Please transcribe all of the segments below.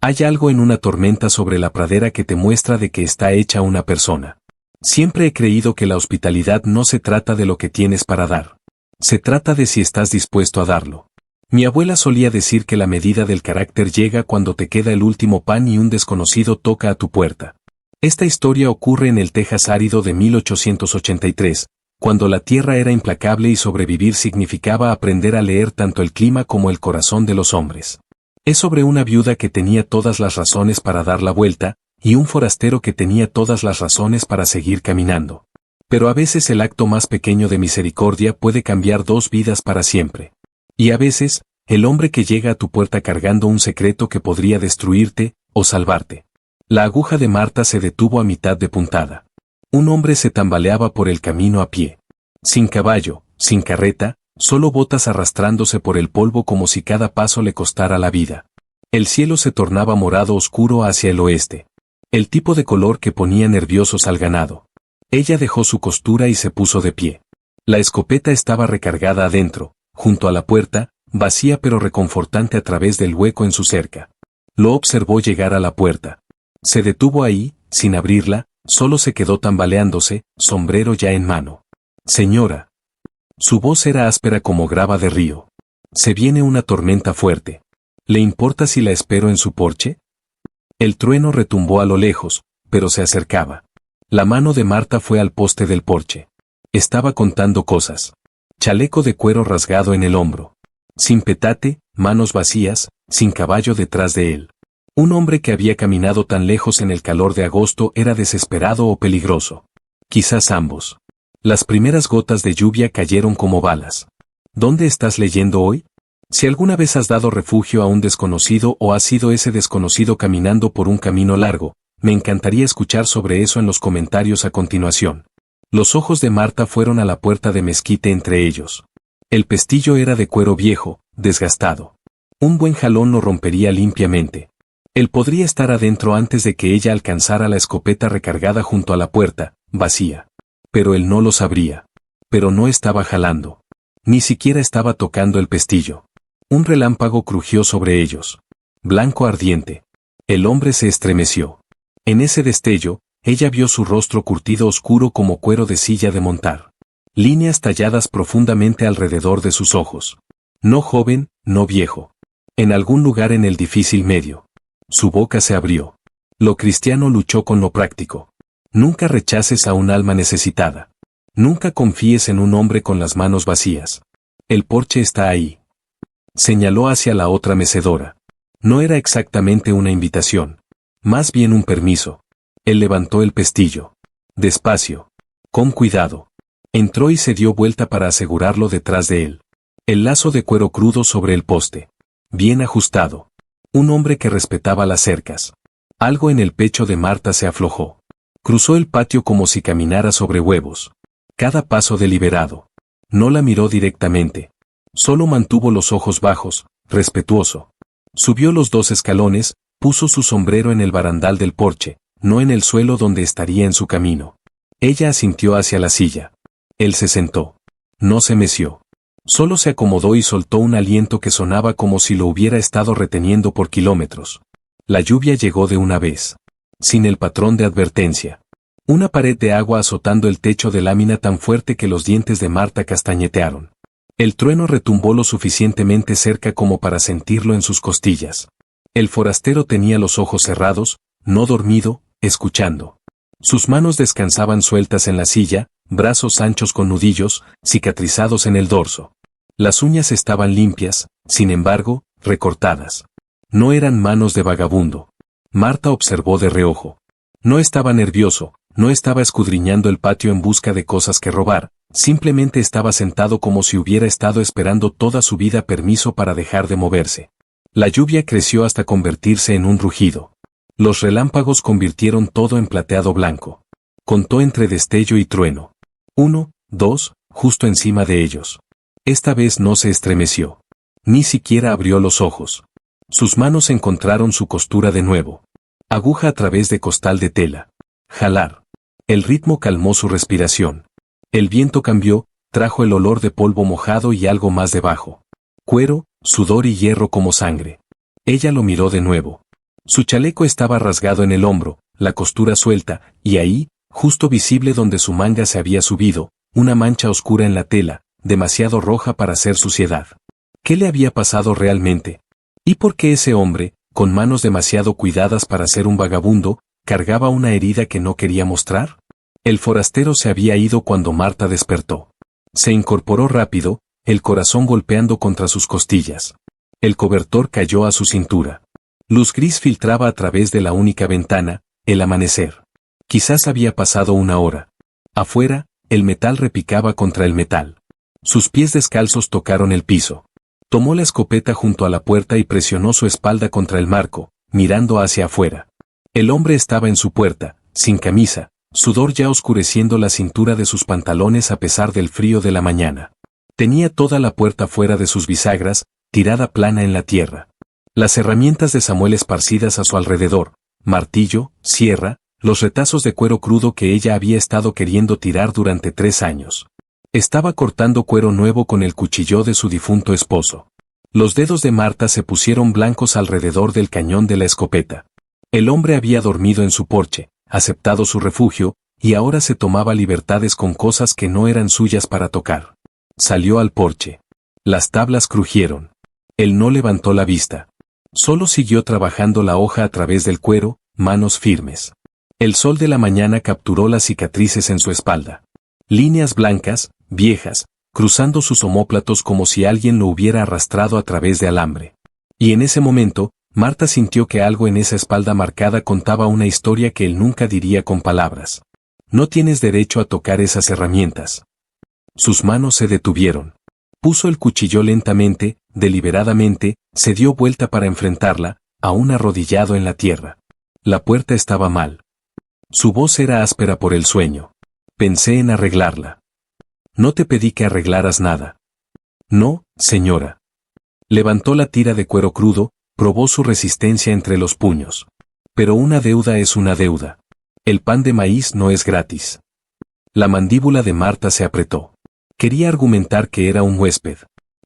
Hay algo en una tormenta sobre la pradera que te muestra de que está hecha una persona. Siempre he creído que la hospitalidad no se trata de lo que tienes para dar. Se trata de si estás dispuesto a darlo. Mi abuela solía decir que la medida del carácter llega cuando te queda el último pan y un desconocido toca a tu puerta. Esta historia ocurre en el Texas árido de 1883, cuando la tierra era implacable y sobrevivir significaba aprender a leer tanto el clima como el corazón de los hombres. Es sobre una viuda que tenía todas las razones para dar la vuelta, y un forastero que tenía todas las razones para seguir caminando. Pero a veces el acto más pequeño de misericordia puede cambiar dos vidas para siempre. Y a veces, el hombre que llega a tu puerta cargando un secreto que podría destruirte o salvarte. La aguja de Marta se detuvo a mitad de puntada. Un hombre se tambaleaba por el camino a pie. Sin caballo, sin carreta, solo botas arrastrándose por el polvo como si cada paso le costara la vida. El cielo se tornaba morado oscuro hacia el oeste. El tipo de color que ponía nerviosos al ganado. Ella dejó su costura y se puso de pie. La escopeta estaba recargada adentro, junto a la puerta, vacía pero reconfortante a través del hueco en su cerca. Lo observó llegar a la puerta. Se detuvo ahí, sin abrirla, solo se quedó tambaleándose, sombrero ya en mano. Señora. Su voz era áspera como grava de río. Se viene una tormenta fuerte. ¿Le importa si la espero en su porche? El trueno retumbó a lo lejos, pero se acercaba. La mano de Marta fue al poste del porche. Estaba contando cosas. Chaleco de cuero rasgado en el hombro. Sin petate, manos vacías, sin caballo detrás de él. Un hombre que había caminado tan lejos en el calor de agosto era desesperado o peligroso. Quizás ambos. Las primeras gotas de lluvia cayeron como balas. ¿Dónde estás leyendo hoy? Si alguna vez has dado refugio a un desconocido o has sido ese desconocido caminando por un camino largo, me encantaría escuchar sobre eso en los comentarios a continuación. Los ojos de Marta fueron a la puerta de mezquite entre ellos. El pestillo era de cuero viejo, desgastado. Un buen jalón lo rompería limpiamente. Él podría estar adentro antes de que ella alcanzara la escopeta recargada junto a la puerta, vacía. Pero él no lo sabría. Pero no estaba jalando. Ni siquiera estaba tocando el pestillo. Un relámpago crujió sobre ellos. Blanco ardiente. El hombre se estremeció. En ese destello, ella vio su rostro curtido oscuro como cuero de silla de montar. Líneas talladas profundamente alrededor de sus ojos. No joven, no viejo. En algún lugar en el difícil medio. Su boca se abrió. Lo cristiano luchó con lo práctico. Nunca rechaces a un alma necesitada. Nunca confíes en un hombre con las manos vacías. El porche está ahí. Señaló hacia la otra mecedora. No era exactamente una invitación. Más bien un permiso. Él levantó el pestillo. Despacio. Con cuidado. Entró y se dio vuelta para asegurarlo detrás de él. El lazo de cuero crudo sobre el poste. Bien ajustado. Un hombre que respetaba las cercas. Algo en el pecho de Marta se aflojó. Cruzó el patio como si caminara sobre huevos. Cada paso deliberado. No la miró directamente. Solo mantuvo los ojos bajos, respetuoso. Subió los 2 escalones, puso su sombrero en el barandal del porche, no en el suelo donde estaría en su camino. Ella asintió hacia la silla. Él se sentó. No se meció. Solo se acomodó y soltó un aliento que sonaba como si lo hubiera estado reteniendo por kilómetros. La lluvia llegó de una vez. Sin el patrón de advertencia. Una pared de agua azotando el techo de lámina tan fuerte que los dientes de Marta castañetearon. El trueno retumbó lo suficientemente cerca como para sentirlo en sus costillas. El forastero tenía los ojos cerrados, no dormido, escuchando. Sus manos descansaban sueltas en la silla, brazos anchos con nudillos, cicatrizados en el dorso. Las uñas estaban limpias, sin embargo, recortadas. No eran manos de vagabundo. Marta observó de reojo. No estaba nervioso, no estaba escudriñando el patio en busca de cosas que robar, simplemente estaba sentado como si hubiera estado esperando toda su vida permiso para dejar de moverse. La lluvia creció hasta convertirse en un rugido. Los relámpagos convirtieron todo en plateado blanco. Contó entre destello y trueno. 1, 2, justo encima de ellos. Esta vez no se estremeció. Ni siquiera abrió los ojos. Sus manos encontraron su costura de nuevo. Aguja a través de costal de tela. Jalar. El ritmo calmó su respiración. El viento cambió, trajo el olor de polvo mojado y algo más debajo. Cuero, sudor y hierro como sangre. Ella lo miró de nuevo. Su chaleco estaba rasgado en el hombro, la costura suelta, y ahí, justo visible donde su manga se había subido, una mancha oscura en la tela, demasiado roja para ser suciedad. ¿Qué le había pasado realmente? ¿Y por qué ese hombre, con manos demasiado cuidadas para ser un vagabundo, cargaba una herida que no quería mostrar? El forastero se había ido cuando Marta despertó. Se incorporó rápido, el corazón golpeando contra sus costillas. El cobertor cayó a su cintura. Luz gris filtraba a través de la única ventana, el amanecer. Quizás había pasado una hora. Afuera, el metal repicaba contra el metal. Sus pies descalzos tocaron el piso. Tomó la escopeta junto a la puerta y presionó su espalda contra el marco, mirando hacia afuera. El hombre estaba en su puerta, sin camisa, sudor ya oscureciendo la cintura de sus pantalones a pesar del frío de la mañana. Tenía toda la puerta fuera de sus bisagras, tirada plana en la tierra. Las herramientas de Samuel esparcidas a su alrededor, martillo, sierra, los retazos de cuero crudo que ella había estado queriendo tirar durante 3 años. Estaba cortando cuero nuevo con el cuchillo de su difunto esposo. Los dedos de Marta se pusieron blancos alrededor del cañón de la escopeta. El hombre había dormido en su porche, aceptado su refugio, y ahora se tomaba libertades con cosas que no eran suyas para tocar. Salió al porche. Las tablas crujieron. Él no levantó la vista. Solo siguió trabajando la hoja a través del cuero, manos firmes. El sol de la mañana capturó las cicatrices en su espalda. Líneas blancas, viejas, cruzando sus omóplatos como si alguien lo hubiera arrastrado a través de alambre. Y en ese momento, Marta sintió que algo en esa espalda marcada contaba una historia que él nunca diría con palabras. No tienes derecho a tocar esas herramientas. Sus manos se detuvieron. Puso el cuchillo lentamente, deliberadamente, se dio vuelta para enfrentarla, aún arrodillado en la tierra. La puerta estaba mal. Su voz era áspera por el sueño. Pensé en arreglarla. No te pedí que arreglaras nada. No, señora. Levantó la tira de cuero crudo, probó su resistencia entre los puños. Pero una deuda es una deuda. El pan de maíz no es gratis. La mandíbula de Marta se apretó. Quería argumentar que era un huésped,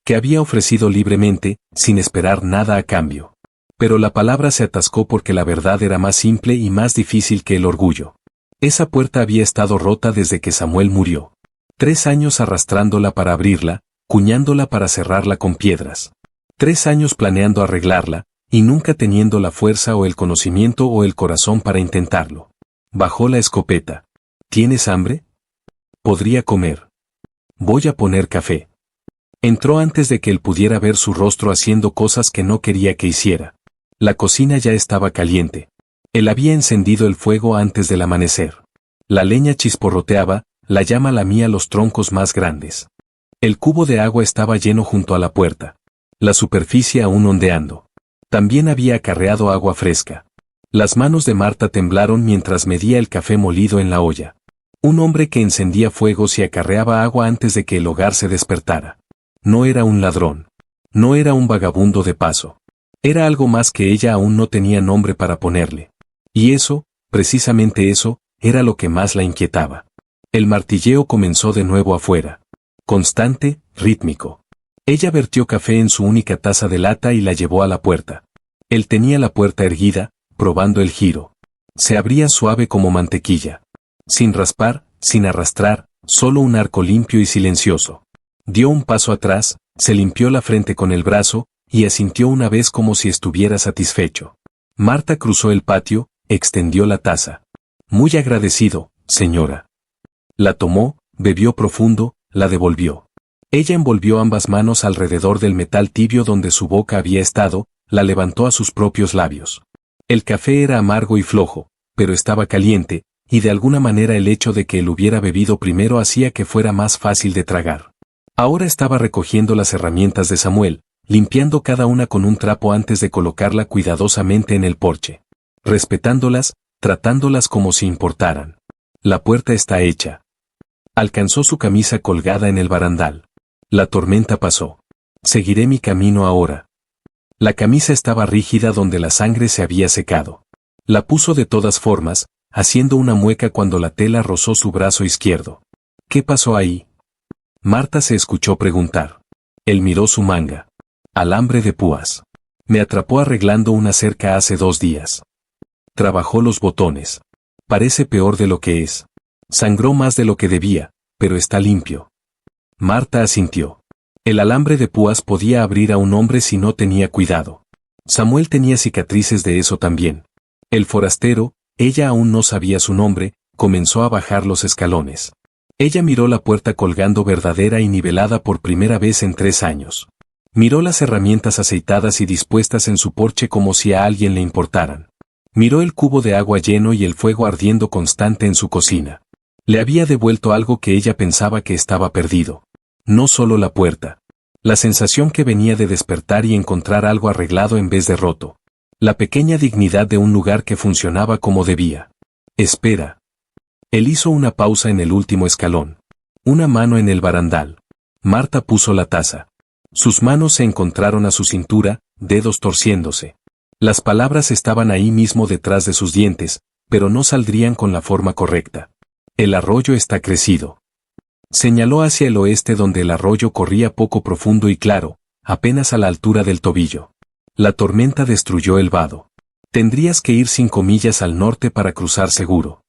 que había ofrecido libremente, sin esperar nada a cambio. Pero la palabra se atascó porque la verdad era más simple y más difícil que el orgullo. Esa puerta había estado rota desde que Samuel murió. 3 años arrastrándola para abrirla, cuñándola para cerrarla con piedras. 3 años planeando arreglarla, y nunca teniendo la fuerza o el conocimiento o el corazón para intentarlo. Bajó la escopeta. ¿Tienes hambre? Podría comer. Voy a poner café. Entró antes de que él pudiera ver su rostro haciendo cosas que no quería que hiciera. La cocina ya estaba caliente. Él había encendido el fuego antes del amanecer. La leña chisporroteaba, la llama lamía los troncos más grandes. El cubo de agua estaba lleno junto a la puerta. La superficie aún ondeando. También había acarreado agua fresca. Las manos de Marta temblaron mientras medía el café molido en la olla. Un hombre que encendía fuegos y acarreaba agua antes de que el hogar se despertara. No era un ladrón. No era un vagabundo de paso. Era algo más que ella aún no tenía nombre para ponerle. Y eso, precisamente eso, era lo que más la inquietaba. El martilleo comenzó de nuevo afuera. Constante, rítmico. Ella vertió café en su única taza de lata y la llevó a la puerta. Él tenía la puerta erguida, probando el giro. Se abría suave como mantequilla. Sin raspar, sin arrastrar, solo un arco limpio y silencioso. Dio un paso atrás, se limpió la frente con el brazo, y asintió una vez como si estuviera satisfecho. Marta cruzó el patio, extendió la taza. Muy agradecido, señora. La tomó, bebió profundo, la devolvió. Ella envolvió ambas manos alrededor del metal tibio donde su boca había estado, la levantó a sus propios labios. El café era amargo y flojo, pero estaba caliente, y de alguna manera el hecho de que él hubiera bebido primero hacía que fuera más fácil de tragar. Ahora estaba recogiendo las herramientas de Samuel, limpiando cada una con un trapo antes de colocarla cuidadosamente en el porche. Respetándolas, tratándolas como si importaran. La puerta está hecha. Alcanzó su camisa colgada en el barandal. La tormenta pasó. Seguiré mi camino ahora. La camisa estaba rígida donde la sangre se había secado. La puso de todas formas, haciendo una mueca cuando la tela rozó su brazo izquierdo. ¿Qué pasó ahí? Marta se escuchó preguntar. Él miró su manga. Alambre de púas. Me atrapó arreglando una cerca hace 2 días. Trabajó los botones. Parece peor de lo que es. Sangró más de lo que debía, pero está limpio. Marta asintió. El alambre de púas podía abrir a un hombre si no tenía cuidado. Samuel tenía cicatrices de eso también. El forastero, ella aún no sabía su nombre, comenzó a bajar los escalones. Ella miró la puerta colgando verdadera y nivelada por primera vez en 3 años. Miró las herramientas aceitadas y dispuestas en su porche como si a alguien le importaran. Miró el cubo de agua lleno y el fuego ardiendo constante en su cocina. Le había devuelto algo que ella pensaba que estaba perdido. No solo la puerta. La sensación que venía de despertar y encontrar algo arreglado en vez de roto. La pequeña dignidad de un lugar que funcionaba como debía. Espera. Él hizo una pausa en el último escalón. Una mano en el barandal. Marta puso la taza. Sus manos se encontraron a su cintura, dedos torciéndose. Las palabras estaban ahí mismo detrás de sus dientes, pero no saldrían con la forma correcta. El arroyo está crecido. Señaló hacia el oeste donde el arroyo corría poco profundo y claro, apenas a la altura del tobillo. La tormenta destruyó el vado. Tendrías que ir 5 millas al norte para cruzar seguro.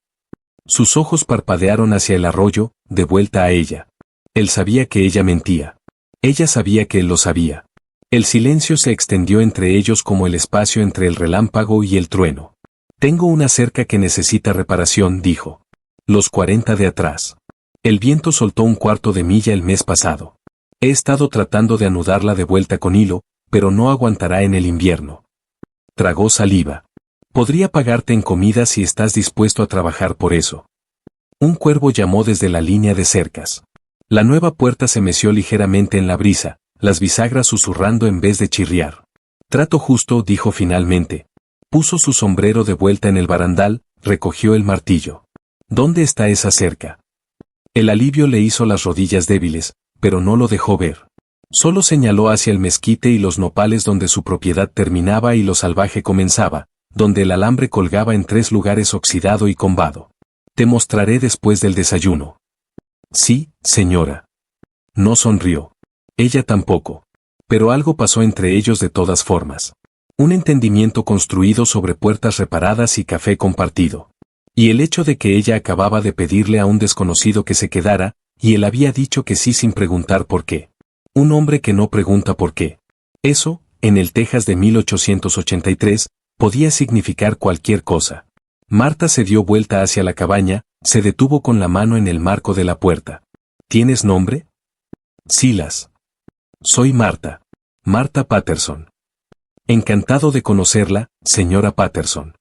Sus ojos parpadearon hacia el arroyo, de vuelta a ella. Él sabía que ella mentía. Ella sabía que él lo sabía. El silencio se extendió entre ellos como el espacio entre el relámpago y el trueno. Tengo una cerca que necesita reparación, dijo. Los 40 de atrás. El viento soltó 1/4 de milla el mes pasado. He estado tratando de anudarla de vuelta con hilo, pero no aguantará en el invierno. Tragó saliva. Podría pagarte en comida si estás dispuesto a trabajar por eso. Un cuervo llamó desde la línea de cercas. La nueva puerta se meció ligeramente en la brisa, las bisagras susurrando en vez de chirriar. Trato justo, dijo finalmente. Puso su sombrero de vuelta en el barandal, recogió el martillo. ¿Dónde está esa cerca? El alivio le hizo las rodillas débiles, pero no lo dejó ver. Solo señaló hacia el mezquite y los nopales donde su propiedad terminaba y lo salvaje comenzaba, donde el alambre colgaba en 3 lugares oxidado y combado. Te mostraré después del desayuno. Sí, señora. No sonrió. Ella tampoco. Pero algo pasó entre ellos de todas formas. Un entendimiento construido sobre puertas reparadas y café compartido. Y el hecho de que ella acababa de pedirle a un desconocido que se quedara, y él había dicho que sí sin preguntar por qué. Un hombre que no pregunta por qué. Eso, en el Texas de 1883, podía significar cualquier cosa. Marta se dio vuelta hacia la cabaña, se detuvo con la mano en el marco de la puerta. ¿Tienes nombre? Silas. Soy Marta. Marta Patterson. Encantado de conocerla, señora Patterson.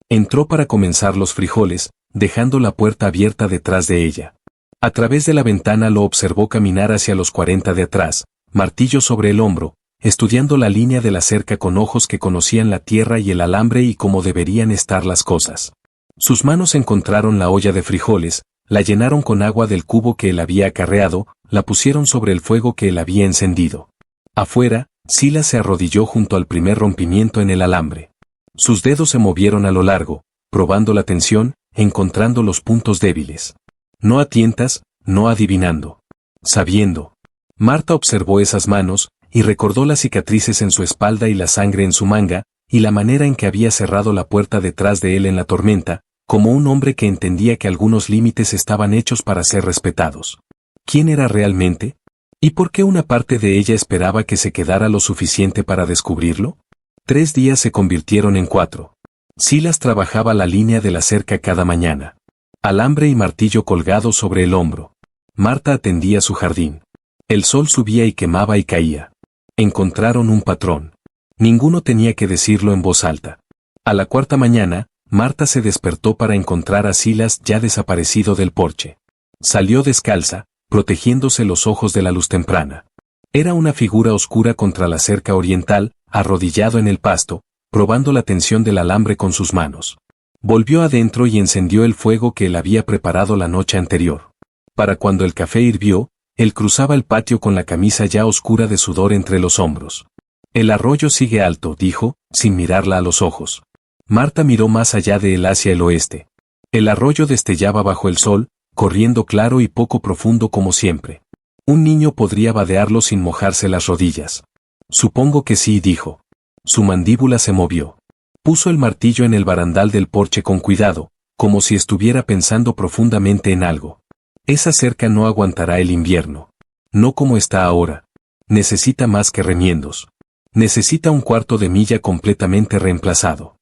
Entró para comenzar los frijoles, dejando la puerta abierta detrás de ella. A través de la ventana lo observó caminar hacia los 40 de atrás, martillo sobre el hombro, estudiando la línea de la cerca con ojos que conocían la tierra y el alambre y cómo deberían estar las cosas. Sus manos encontraron la olla de frijoles, la llenaron con agua del cubo que él había acarreado, la pusieron sobre el fuego que él había encendido. Afuera, Silas se arrodilló junto al primer rompimiento en el alambre. Sus dedos se movieron a lo largo, probando la tensión, encontrando los puntos débiles. No a tientas, no adivinando. Sabiendo. Marta observó esas manos, y recordó las cicatrices en su espalda y la sangre en su manga, y la manera en que había cerrado la puerta detrás de él en la tormenta, como un hombre que entendía que algunos límites estaban hechos para ser respetados. ¿Quién era realmente? ¿Y por qué una parte de ella esperaba que se quedara lo suficiente para descubrirlo? 3 días se convirtieron en 4. Silas trabajaba la línea de la cerca cada mañana. Alambre y martillo colgados sobre el hombro. Marta atendía su jardín. El sol subía y quemaba y caía. Encontraron un patrón. Ninguno tenía que decirlo en voz alta. A la 4ª mañana, Marta se despertó para encontrar a Silas ya desaparecido del porche. Salió descalza, protegiéndose los ojos de la luz temprana. Era una figura oscura contra la cerca oriental, arrodillado en el pasto, probando la tensión del alambre con sus manos. Volvió adentro y encendió el fuego que él había preparado la noche anterior. Para cuando el café hirvió, él cruzaba el patio con la camisa ya oscura de sudor entre los hombros. El arroyo sigue alto, dijo, sin mirarla a los ojos. Marta miró más allá de él hacia el oeste. El arroyo destellaba bajo el sol, corriendo claro y poco profundo como siempre. Un niño podría vadearlo sin mojarse las rodillas. Supongo que sí, dijo. Su mandíbula se movió. Puso el martillo en el barandal del porche con cuidado, como si estuviera pensando profundamente en algo. Esa cerca no aguantará el invierno. No como está ahora. Necesita más que remiendos. Necesita un cuarto de milla completamente reemplazado.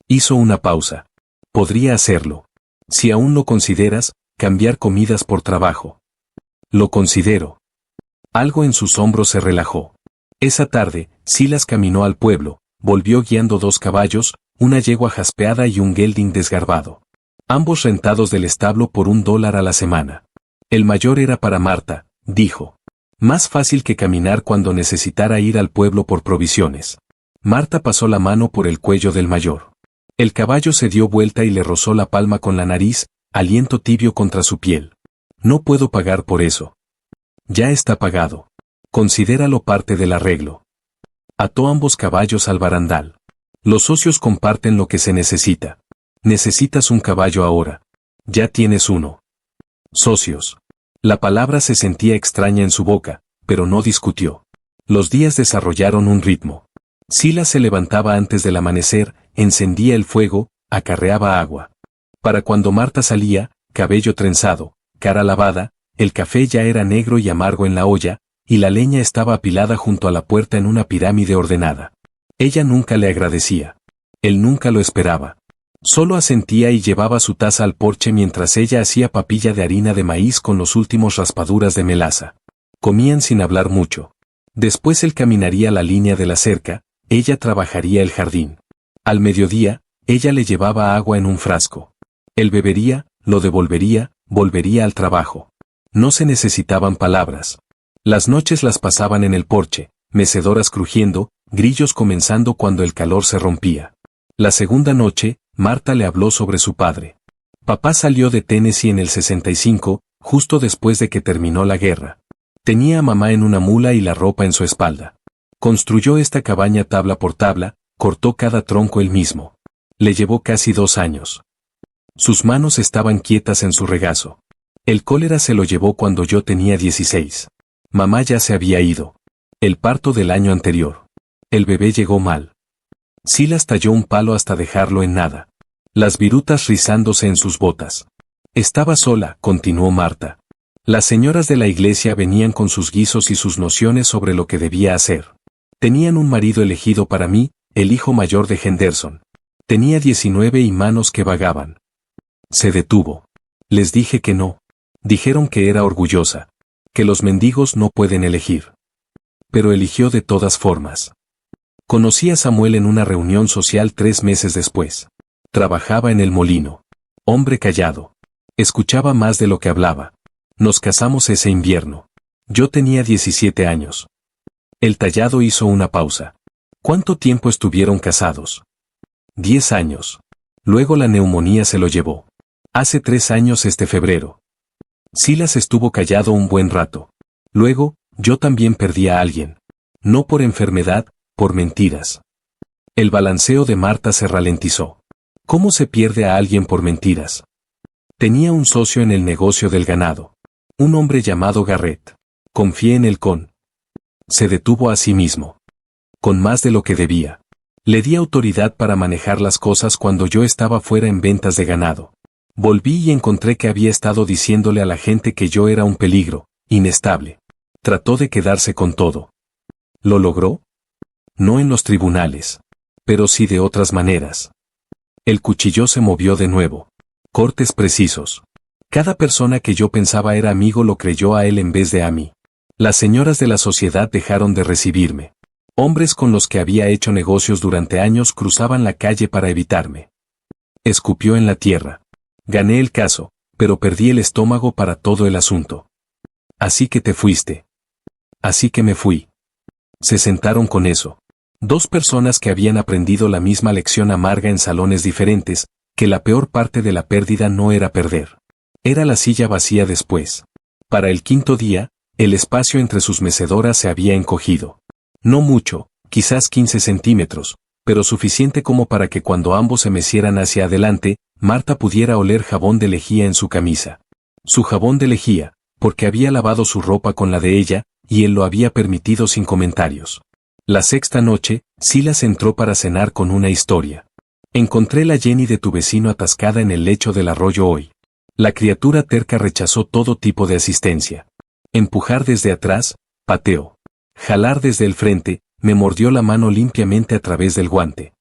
Hizo una pausa. Podría hacerlo. Si aún lo consideras, cambiar comidas por trabajo. Lo considero. Algo en sus hombros se relajó. Esa tarde, Silas caminó al pueblo, volvió guiando 2 caballos, una yegua jaspeada y un gelding desgarbado. Ambos rentados del establo por $1 a la semana. El mayor era para Marta, dijo. Más fácil que caminar cuando necesitara ir al pueblo por provisiones. Marta pasó la mano por el cuello del mayor. El caballo se dio vuelta y le rozó la palma con la nariz, aliento tibio contra su piel. No puedo pagar por eso. Ya está pagado. Considéralo parte del arreglo. Ató ambos caballos al barandal. Los socios comparten lo que se necesita. Necesitas un caballo ahora. Ya tienes uno. Socios. La palabra se sentía extraña en su boca, pero no discutió. Los días desarrollaron un ritmo. Silas se levantaba antes del amanecer, encendía el fuego, acarreaba agua. Para cuando Marta salía, cabello trenzado, cara lavada, el café ya era negro y amargo en la olla, y la leña estaba apilada junto a la puerta en una pirámide ordenada. Ella nunca le agradecía. Él nunca lo esperaba. Solo asentía y llevaba su taza al porche mientras ella hacía papilla de harina de maíz con los últimos raspaduras de melaza. Comían sin hablar mucho. Después él caminaría la línea de la cerca, ella trabajaría el jardín. Al mediodía, ella le llevaba agua en un frasco. Él bebería, lo devolvería, volvería al trabajo. No se necesitaban palabras. Las noches las pasaban en el porche, mecedoras crujiendo, grillos comenzando cuando el calor se rompía. La segunda noche, Marta le habló sobre su padre. Papá salió de Tennessee en el 65, justo después de que terminó la guerra. Tenía a mamá en una mula y la ropa en su espalda. Construyó esta cabaña tabla por tabla, cortó cada tronco él mismo. Le llevó casi 2 años. Sus manos estaban quietas en su regazo. El cólera se lo llevó cuando yo tenía 16. Mamá ya se había ido. El parto del año anterior. El bebé llegó mal. Silas talló un palo hasta dejarlo en nada. Las virutas rizándose en sus botas. Estaba sola, continuó Marta. Las señoras de la iglesia venían con sus guisos y sus nociones sobre lo que debía hacer. Tenían un marido elegido para mí, el hijo mayor de Henderson. Tenía 19 y manos que vagaban. Se detuvo. Les dije que no. Dijeron que era orgullosa. Que los mendigos no pueden elegir. Pero eligió de todas formas. Conocí a Samuel en una reunión social 3 meses después. Trabajaba en el molino. Hombre callado. Escuchaba más de lo que hablaba. Nos casamos ese invierno. Yo tenía 17 años. El tallado hizo una pausa. ¿Cuánto tiempo estuvieron casados? 10 años. Luego la neumonía se lo llevó. Hace 3 años este febrero. Silas estuvo callado un buen rato. Luego, yo también perdí a alguien. No por enfermedad, por mentiras. El balanceo de Marta se ralentizó. ¿Cómo se pierde a alguien por mentiras? Tenía un socio en el negocio del ganado. Un hombre llamado Garrett. Confié en él con. Se detuvo a sí mismo. Con más de lo que debía. Le di autoridad para manejar las cosas cuando yo estaba fuera en ventas de ganado. Volví y encontré que había estado diciéndole a la gente que yo era un peligro, inestable. Trató de quedarse con todo. ¿Lo logró? No en los tribunales. Pero sí de otras maneras. El cuchillo se movió de nuevo. Cortes precisos. Cada persona que yo pensaba era amigo lo creyó a él en vez de a mí. Las señoras de la sociedad dejaron de recibirme. Hombres con los que había hecho negocios durante años cruzaban la calle para evitarme. Escupió en la tierra. Gané el caso, pero perdí el estómago para todo el asunto. Así que te fuiste. Así que me fui. Se sentaron con eso. 2 personas que habían aprendido la misma lección amarga en salones diferentes, que la peor parte de la pérdida no era perder. Era la silla vacía después. Para el 5.º día, el espacio entre sus mecedoras se había encogido. No mucho, quizás 15 centímetros, pero suficiente como para que cuando ambos se mecieran hacia adelante, Marta pudiera oler jabón de lejía en su camisa. Su jabón de lejía, porque había lavado su ropa con la de ella, y él lo había permitido sin comentarios. La sexta noche, Silas entró para cenar con una historia. Encontré la Jenny de tu vecino atascada en el lecho del arroyo hoy. La criatura terca rechazó todo tipo de asistencia. Empujar desde atrás, pateó. Jalar desde el frente, me mordió la mano limpiamente a través del guante.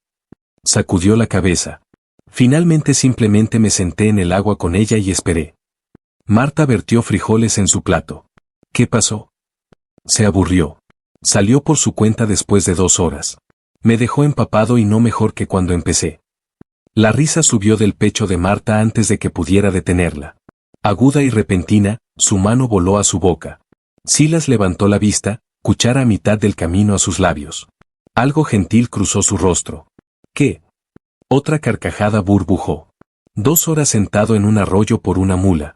Sacudió la cabeza. Finalmente simplemente me senté en el agua con ella y esperé. Marta vertió frijoles en su plato. ¿Qué pasó? Se aburrió. Salió por su cuenta después de 2 horas. Me dejó empapado y no mejor que cuando empecé. La risa subió del pecho de Marta antes de que pudiera detenerla. Aguda y repentina, su mano voló a su boca. Silas levantó la vista, cuchara a mitad del camino a sus labios. Algo gentil cruzó su rostro. ¿Qué? Otra carcajada burbujó. 2 horas sentado en un arroyo por una mula.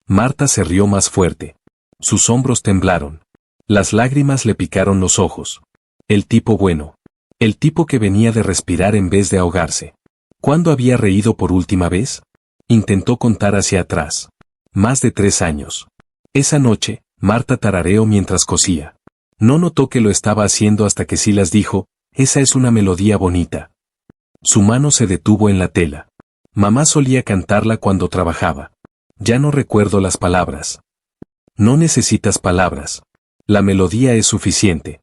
Marta se rió más fuerte. Sus hombros temblaron. Las lágrimas le picaron los ojos. El tipo bueno. El tipo que venía de respirar en vez de ahogarse. ¿Cuándo había reído por última vez? Intentó contar hacia atrás. Más de 3 años. Esa noche, Marta tarareó mientras cosía. No notó que lo estaba haciendo hasta que Silas dijo, esa es una melodía bonita. Su mano se detuvo en la tela. Mamá solía cantarla cuando trabajaba. Ya no recuerdo las palabras. No necesitas palabras. La melodía es suficiente.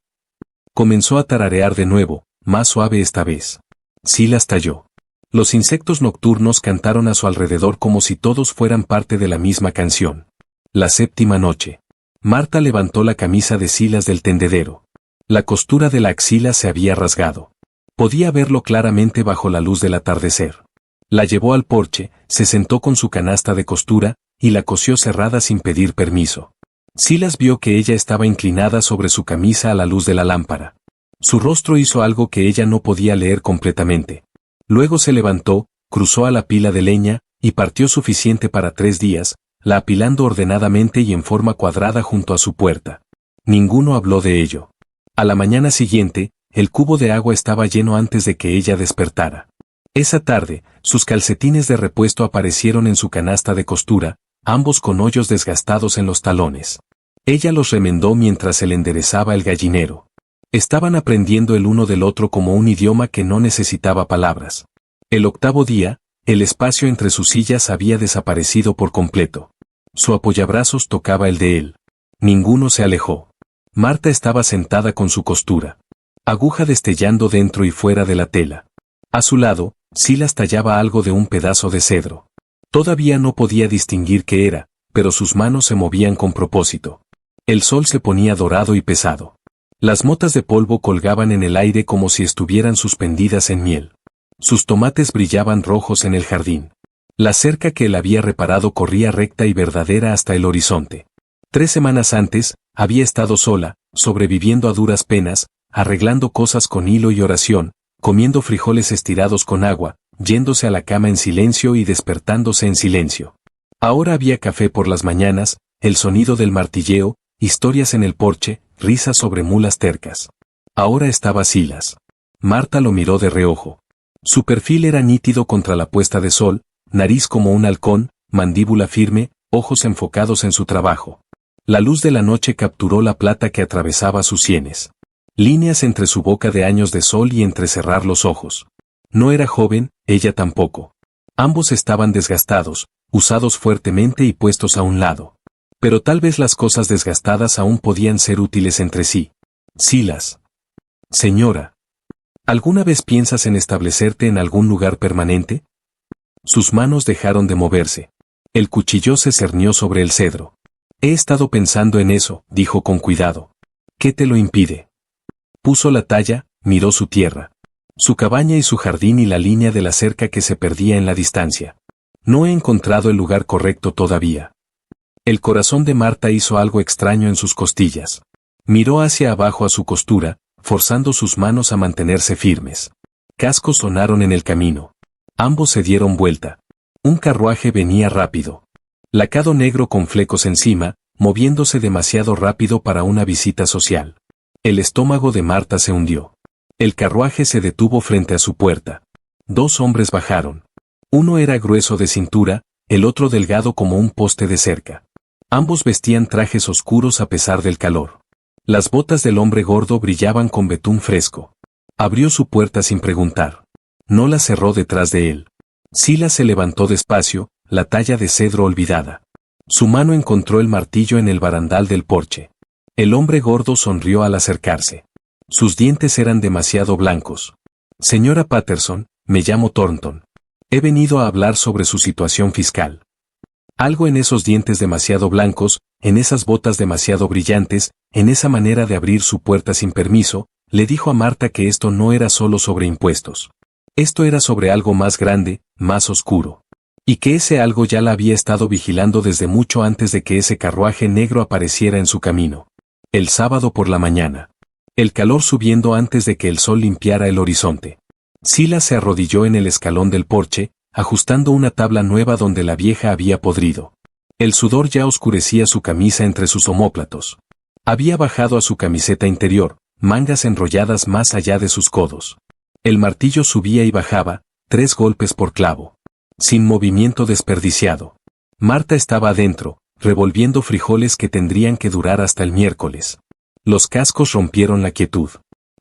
Comenzó a tararear de nuevo, más suave esta vez. Silas talló. Los insectos nocturnos cantaron a su alrededor como si todos fueran parte de la misma canción. La séptima noche. Marta levantó la camisa de Silas del tendedero. La costura de la axila se había rasgado. Podía verlo claramente bajo la luz del atardecer. La llevó al porche, se sentó con su canasta de costura, y la cosió cerrada sin pedir permiso. Silas vio que ella estaba inclinada sobre su camisa a la luz de la lámpara. Su rostro hizo algo que ella no podía leer completamente. Luego se levantó, cruzó a la pila de leña, y partió suficiente para 3 días, la apilando ordenadamente y en forma cuadrada junto a su puerta. Ninguno habló de ello. A la mañana siguiente, el cubo de agua estaba lleno antes de que ella despertara. Esa tarde, sus calcetines de repuesto aparecieron en su canasta de costura, ambos con hoyos desgastados en los talones. Ella los remendó mientras se le enderezaba el gallinero. Estaban aprendiendo el uno del otro como un idioma que no necesitaba palabras. El 8º día, el espacio entre sus sillas había desaparecido por completo. Su apoyabrazos tocaba el de él. Ninguno se alejó. Marta estaba sentada con su costura. Aguja destellando dentro y fuera de la tela. A su lado, Silas tallaba algo de un pedazo de cedro. Todavía no podía distinguir qué era, pero sus manos se movían con propósito. El sol se ponía dorado y pesado. Las motas de polvo colgaban en el aire como si estuvieran suspendidas en miel. Sus tomates brillaban rojos en el jardín. La cerca que él había reparado corría recta y verdadera hasta el horizonte. 3 semanas antes, había estado sola, sobreviviendo a duras penas, arreglando cosas con hilo y oración, comiendo frijoles estirados con agua, yéndose a la cama en silencio y despertándose en silencio. Ahora había café por las mañanas, el sonido del martilleo, historias en el porche, risas sobre mulas tercas. Ahora estaba Silas. Marta lo miró de reojo. Su perfil era nítido contra la puesta de sol, nariz como un halcón, mandíbula firme, ojos enfocados en su trabajo. La luz de la noche capturó la plata que atravesaba sus sienes. Líneas entre su boca de años de sol y entrecerrar los ojos. No era joven, ella tampoco. Ambos estaban desgastados, usados fuertemente y puestos a un lado. Pero tal vez las cosas desgastadas aún podían ser útiles entre sí. Silas. Señora. ¿Alguna vez piensas en establecerte en algún lugar permanente? Sus manos dejaron de moverse. El cuchillo se cernió sobre el cedro. He estado pensando en eso, dijo con cuidado. ¿Qué te lo impide? Puso la talla, miró su tierra. Su cabaña y su jardín y la línea de la cerca que se perdía en la distancia. No he encontrado el lugar correcto todavía. El corazón de Marta hizo algo extraño en sus costillas. Miró hacia abajo a su costura, forzando sus manos a mantenerse firmes. Cascos sonaron en el camino. Ambos se dieron vuelta. Un carruaje venía rápido. Lacado negro con flecos encima, moviéndose demasiado rápido para una visita social. El estómago de Marta se hundió. El carruaje se detuvo frente a su puerta. 2 hombres bajaron. Uno era grueso de cintura, el otro delgado como un poste de cerca. Ambos vestían trajes oscuros a pesar del calor. Las botas del hombre gordo brillaban con betún fresco. Abrió su puerta sin preguntar. No la cerró detrás de él. Silas se levantó despacio, la talla de cedro olvidada. Su mano encontró el martillo en el barandal del porche. El hombre gordo sonrió al acercarse. Sus dientes eran demasiado blancos. Señora Patterson, me llamo Thornton. He venido a hablar sobre su situación fiscal. Algo en esos dientes demasiado blancos, en esas botas demasiado brillantes, en esa manera de abrir su puerta sin permiso, le dijo a Marta que esto no era solo sobre impuestos. Esto era sobre algo más grande, más oscuro. Y que ese algo ya la había estado vigilando desde mucho antes de que ese carruaje negro apareciera en su camino. El sábado por la mañana. El calor subiendo antes de que el sol limpiara el horizonte. Silas se arrodilló en el escalón del porche, ajustando una tabla nueva donde la vieja había podrido. El sudor ya oscurecía su camisa entre sus omóplatos. Había bajado a su camiseta interior, mangas enrolladas más allá de sus codos. El martillo subía y bajaba, 3 golpes por clavo. Sin movimiento desperdiciado. Marta estaba adentro, revolviendo frijoles que tendrían que durar hasta el miércoles. Los cascos rompieron la quietud.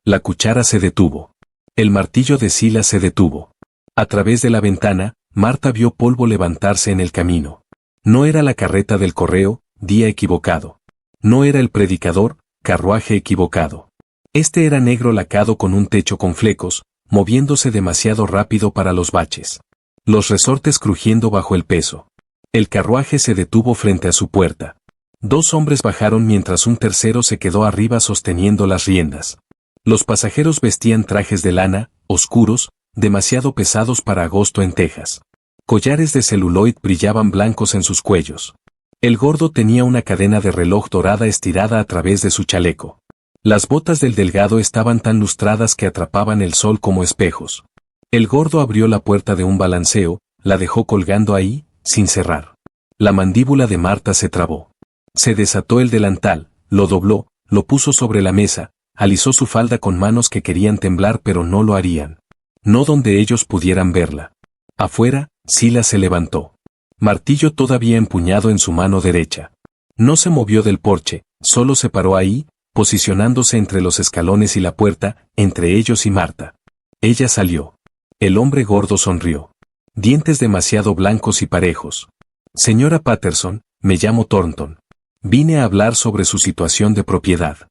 La cuchara se detuvo. El martillo de Silas se detuvo. A través de la ventana, Marta vio polvo levantarse en el camino. No era la carreta del correo, día equivocado. No era el predicador, carruaje equivocado. Este era negro lacado con un techo con flecos, moviéndose demasiado rápido para los baches. Los resortes crujiendo bajo el peso. El carruaje se detuvo frente a su puerta. 2 hombres bajaron mientras un tercero se quedó arriba sosteniendo las riendas. Los pasajeros vestían trajes de lana, oscuros, demasiado pesados para agosto en Texas. Collares de celuloid brillaban blancos en sus cuellos. El gordo tenía una cadena de reloj dorada estirada a través de su chaleco. Las botas del delgado estaban tan lustradas que atrapaban el sol como espejos. El gordo abrió la puerta de un balanceo, la dejó colgando ahí, sin cerrar. La mandíbula de Marta se trabó. Se desató el delantal, lo dobló, lo puso sobre la mesa, alisó su falda con manos que querían temblar pero no lo harían. No donde ellos pudieran verla. Afuera, Silas se levantó. Martillo todavía empuñado en su mano derecha. No se movió del porche, solo se paró ahí, posicionándose entre los escalones y la puerta, entre ellos y Marta. Ella salió. El hombre gordo sonrió. Dientes demasiado blancos y parejos. Señora Patterson, me llamo Thornton. Vine a hablar sobre su situación de propiedad.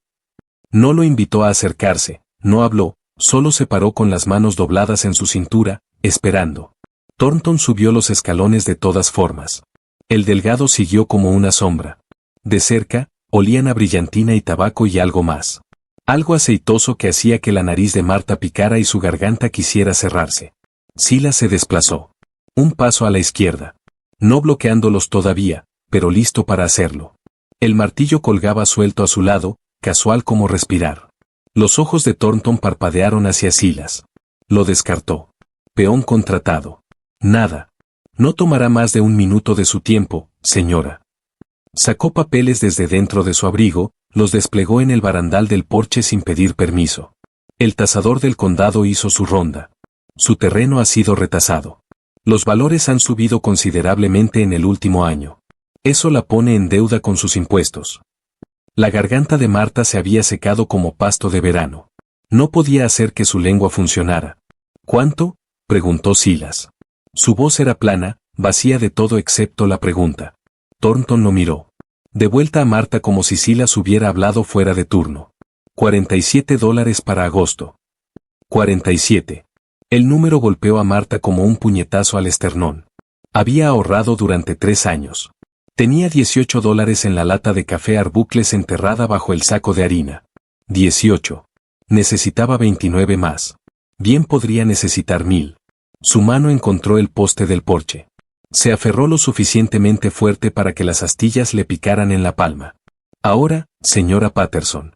No lo invitó a acercarse, no habló, solo se paró con las manos dobladas en su cintura, esperando. Thornton subió los escalones de todas formas. El delgado siguió como una sombra. De cerca, olían a brillantina y tabaco y algo más. Algo aceitoso que hacía que la nariz de Marta picara y su garganta quisiera cerrarse. Silas se desplazó. Un paso a la izquierda. No bloqueándolos todavía, pero listo para hacerlo. El martillo colgaba suelto a su lado, casual como respirar. Los ojos de Thornton parpadearon hacia Silas. Lo descartó. Peón contratado. Nada. No tomará más de 1 minuto de su tiempo, señora. Sacó papeles desde dentro de su abrigo, los desplegó en el barandal del porche sin pedir permiso. El tasador del condado hizo su ronda. Su terreno ha sido retasado. Los valores han subido considerablemente en el último año. Eso la pone en deuda con sus impuestos. La garganta de Marta se había secado como pasto de verano. No podía hacer que su lengua funcionara. ¿Cuánto?, preguntó Silas. Su voz era plana, vacía de todo excepto la pregunta. Thornton lo miró. De vuelta a Marta como si Silas hubiera hablado fuera de turno. $47 para agosto. 47. El número golpeó a Marta como un puñetazo al esternón. Había ahorrado durante 3 años. Tenía $18 en la lata de café Arbuckles enterrada bajo el saco de harina. 18. Necesitaba 29 más. Bien podría necesitar 1000. Su mano encontró el poste del porche. Se aferró lo suficientemente fuerte para que las astillas le picaran en la palma. Ahora, señora Patterson.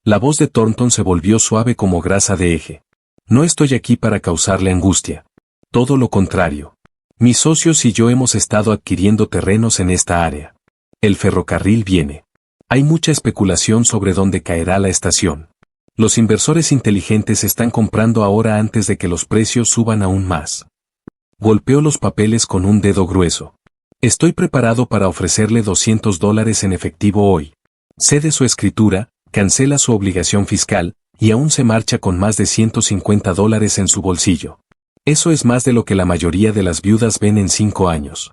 La voz de Thornton se volvió suave como grasa de eje. No estoy aquí para causarle angustia. Todo lo contrario. Mis socios y yo hemos estado adquiriendo terrenos en esta área. El ferrocarril viene. Hay mucha especulación sobre dónde caerá la estación. Los inversores inteligentes están comprando ahora antes de que los precios suban aún más. Golpeó los papeles con un dedo grueso. Estoy preparado para ofrecerle $200 en efectivo hoy. Sé de su escritura, cancela su obligación fiscal, y aún se marcha con más de $150 en su bolsillo. Eso es más de lo que la mayoría de las viudas ven en 5 años.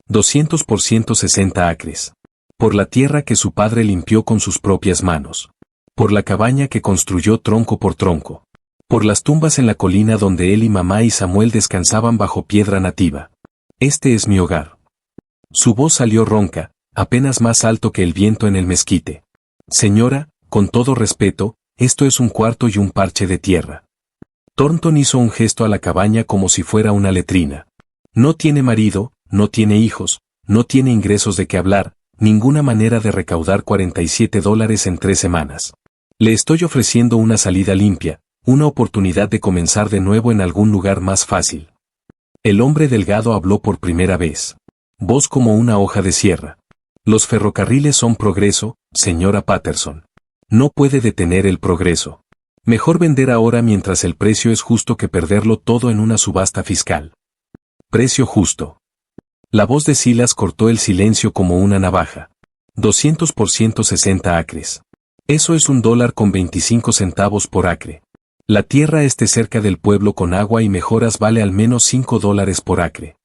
200 por 160 acres. Por la tierra que su padre limpió con sus propias manos. Por la cabaña que construyó tronco por tronco. Por las tumbas en la colina donde él y mamá y Samuel descansaban bajo piedra nativa. Este es mi hogar. Su voz salió ronca, apenas más alto que el viento en el mezquite. Señora, con todo respeto, esto es un cuarto y un parche de tierra. Thornton hizo un gesto a la cabaña como si fuera una letrina. No tiene marido, no tiene hijos, no tiene ingresos de qué hablar, ninguna manera de recaudar $47 en 3 semanas. Le estoy ofreciendo una salida limpia, una oportunidad de comenzar de nuevo en algún lugar más fácil. El hombre delgado habló por primera vez. Voz como una hoja de sierra. Los ferrocarriles son progreso, señora Patterson. No puede detener el progreso. Mejor vender ahora mientras el precio es justo que perderlo todo en una subasta fiscal. Precio justo. La voz de Silas cortó el silencio como una navaja. 200 por 160 acres. Eso es $1.25 por acre. La tierra esté cerca del pueblo con agua y mejoras vale al menos $5 por acre.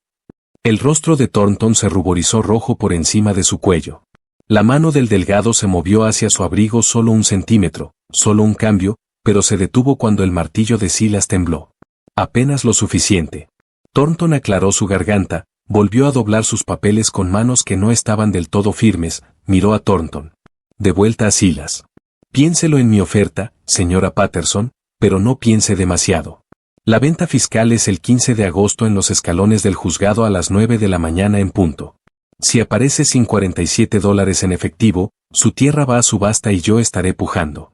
El rostro de Thornton se ruborizó rojo por encima de su cuello. La mano del delgado se movió hacia su abrigo solo 1 centímetro, solo un cambio, pero se detuvo cuando el martillo de Silas tembló. Apenas lo suficiente. Thornton aclaró su garganta, volvió a doblar sus papeles con manos que no estaban del todo firmes, miró a Thornton. De vuelta a Silas. Piénselo en mi oferta, señora Patterson, pero no piense demasiado. La venta fiscal es el 15 de agosto en los escalones del juzgado a las 9 de la mañana en punto. Si aparece sin $47 en efectivo, su tierra va a subasta y yo estaré pujando.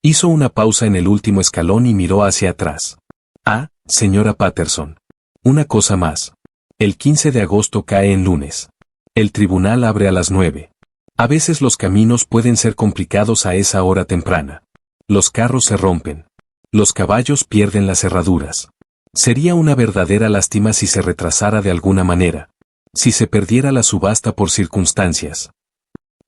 Hizo una pausa en el último escalón y miró hacia atrás. Ah, señora Patterson. Una cosa más. El 15 de agosto cae en lunes. El tribunal abre a las 9. A veces los caminos pueden ser complicados a esa hora temprana. Los carros se rompen. Los caballos pierden las herraduras. Sería una verdadera lástima si se retrasara de alguna manera. Si se perdiera la subasta por circunstancias.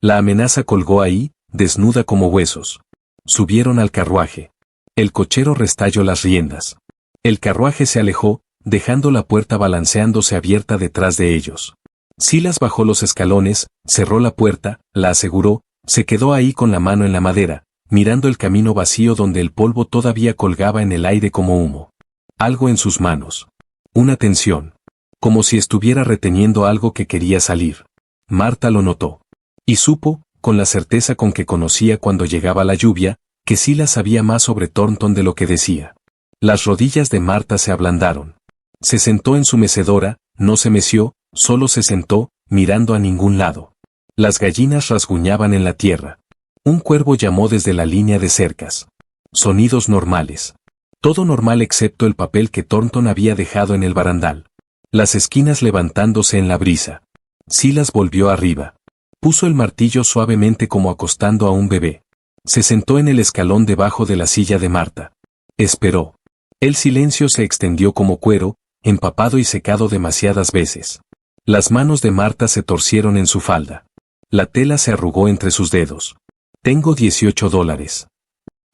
La amenaza colgó ahí, desnuda como huesos. Subieron al carruaje. El cochero restalló las riendas. El carruaje se alejó, dejando la puerta balanceándose abierta detrás de ellos. Silas bajó los escalones, cerró la puerta, la aseguró, se quedó ahí con la mano en la madera, mirando el camino vacío donde el polvo todavía colgaba en el aire como humo. Algo en sus manos. Una tensión. Como si estuviera reteniendo algo que quería salir. Marta lo notó. Y supo, con la certeza con que conocía cuando llegaba la lluvia, que Silas sabía más sobre Thornton de lo que decía. Las rodillas de Marta se ablandaron. Se sentó en su mecedora, no se meció, solo se sentó, mirando a ningún lado. Las gallinas rasguñaban en la tierra. Un cuervo llamó desde la línea de cercas. Sonidos normales. Todo normal excepto el papel que Thornton había dejado en el barandal. Las esquinas levantándose en la brisa. Silas volvió arriba. Puso el martillo suavemente como acostando a un bebé. Se sentó en el escalón debajo de la silla de Marta. Esperó. El silencio se extendió como cuero, empapado y secado demasiadas veces. Las manos de Marta se torcieron en su falda. La tela se arrugó entre sus dedos. Tengo $18.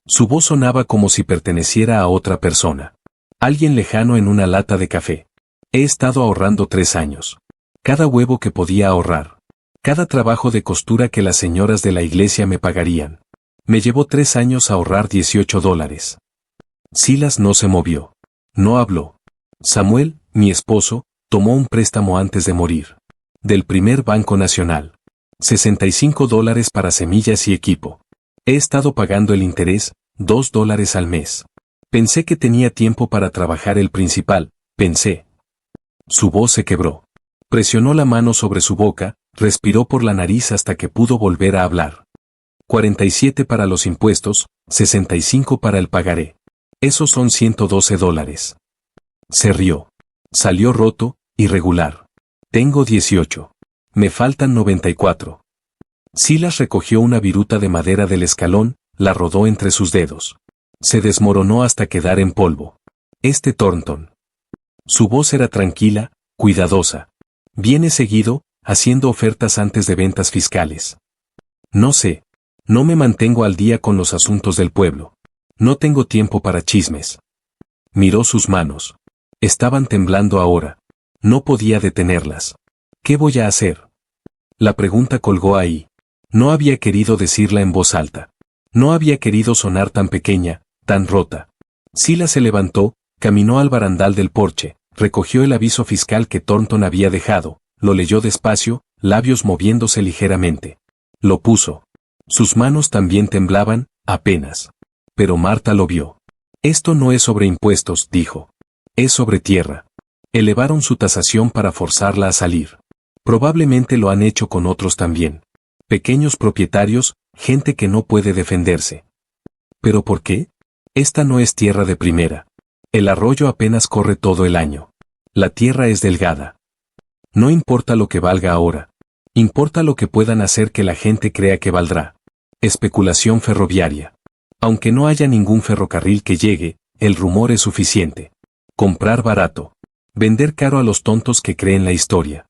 Su voz sonaba como si perteneciera a otra persona. Alguien lejano en una lata de café. He estado ahorrando 3 años. Cada huevo que podía ahorrar. Cada trabajo de costura que las señoras de la iglesia me pagarían. Me llevó 3 años ahorrar $18. Silas no se movió. No habló. Samuel, mi esposo, tomó un préstamo antes de morir. Del primer Banco Nacional. $65 para semillas y equipo. He estado pagando el interés, $2 al mes. Pensé que tenía tiempo para trabajar el principal, pensé. Su voz se quebró. Presionó la mano sobre su boca, respiró por la nariz hasta que pudo volver a hablar. 47 para los impuestos, 65 para el pagaré. Esos son $112. Se rió. Salió roto, irregular. Tengo 18. Me faltan 94. Silas recogió una viruta de madera del escalón, la rodó entre sus dedos. Se desmoronó hasta quedar en polvo. Thornton. Su voz era tranquila, cuidadosa. Viene seguido, haciendo ofertas antes de ventas fiscales. No sé. No me mantengo al día con los asuntos del pueblo. No tengo tiempo para chismes. Miró sus manos. Estaban temblando ahora. No podía detenerlas. ¿Qué voy a hacer? La pregunta colgó ahí. No había querido decirla en voz alta. No había querido sonar tan pequeña, tan rota. Silas se levantó, caminó al barandal del porche, recogió el aviso fiscal que Thornton había dejado, lo leyó despacio, labios moviéndose ligeramente. Lo puso. Sus manos también temblaban, apenas. Pero Marta lo vio. Esto no es sobre impuestos, dijo. Es sobre tierra. Elevaron su tasación para forzarla a salir. Probablemente lo han hecho con otros también. Pequeños propietarios, gente que no puede defenderse. ¿Pero por qué? Esta no es tierra de primera. El arroyo apenas corre todo el año. La tierra es delgada. No importa lo que valga ahora. Importa lo que puedan hacer que la gente crea que valdrá. Especulación ferroviaria. Aunque no haya ningún ferrocarril que llegue, el rumor es suficiente. Comprar barato. Vender caro a los tontos que creen la historia.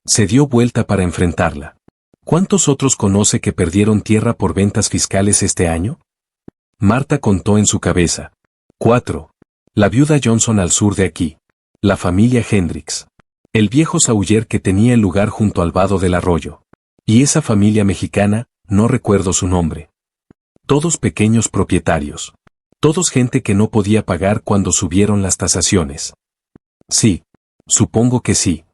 Se dio vuelta para enfrentarla. ¿Cuántos otros conoce que perdieron tierra por ventas fiscales este año? Marta contó en su cabeza. 4. La viuda Johnson al sur de aquí. La familia Hendricks. El viejo Sawyer que tenía el lugar junto al vado del arroyo. Y esa familia mexicana, no recuerdo su nombre. Todos pequeños propietarios. Todos gente que no podía pagar cuando subieron las tasaciones. Sí. Supongo que sí.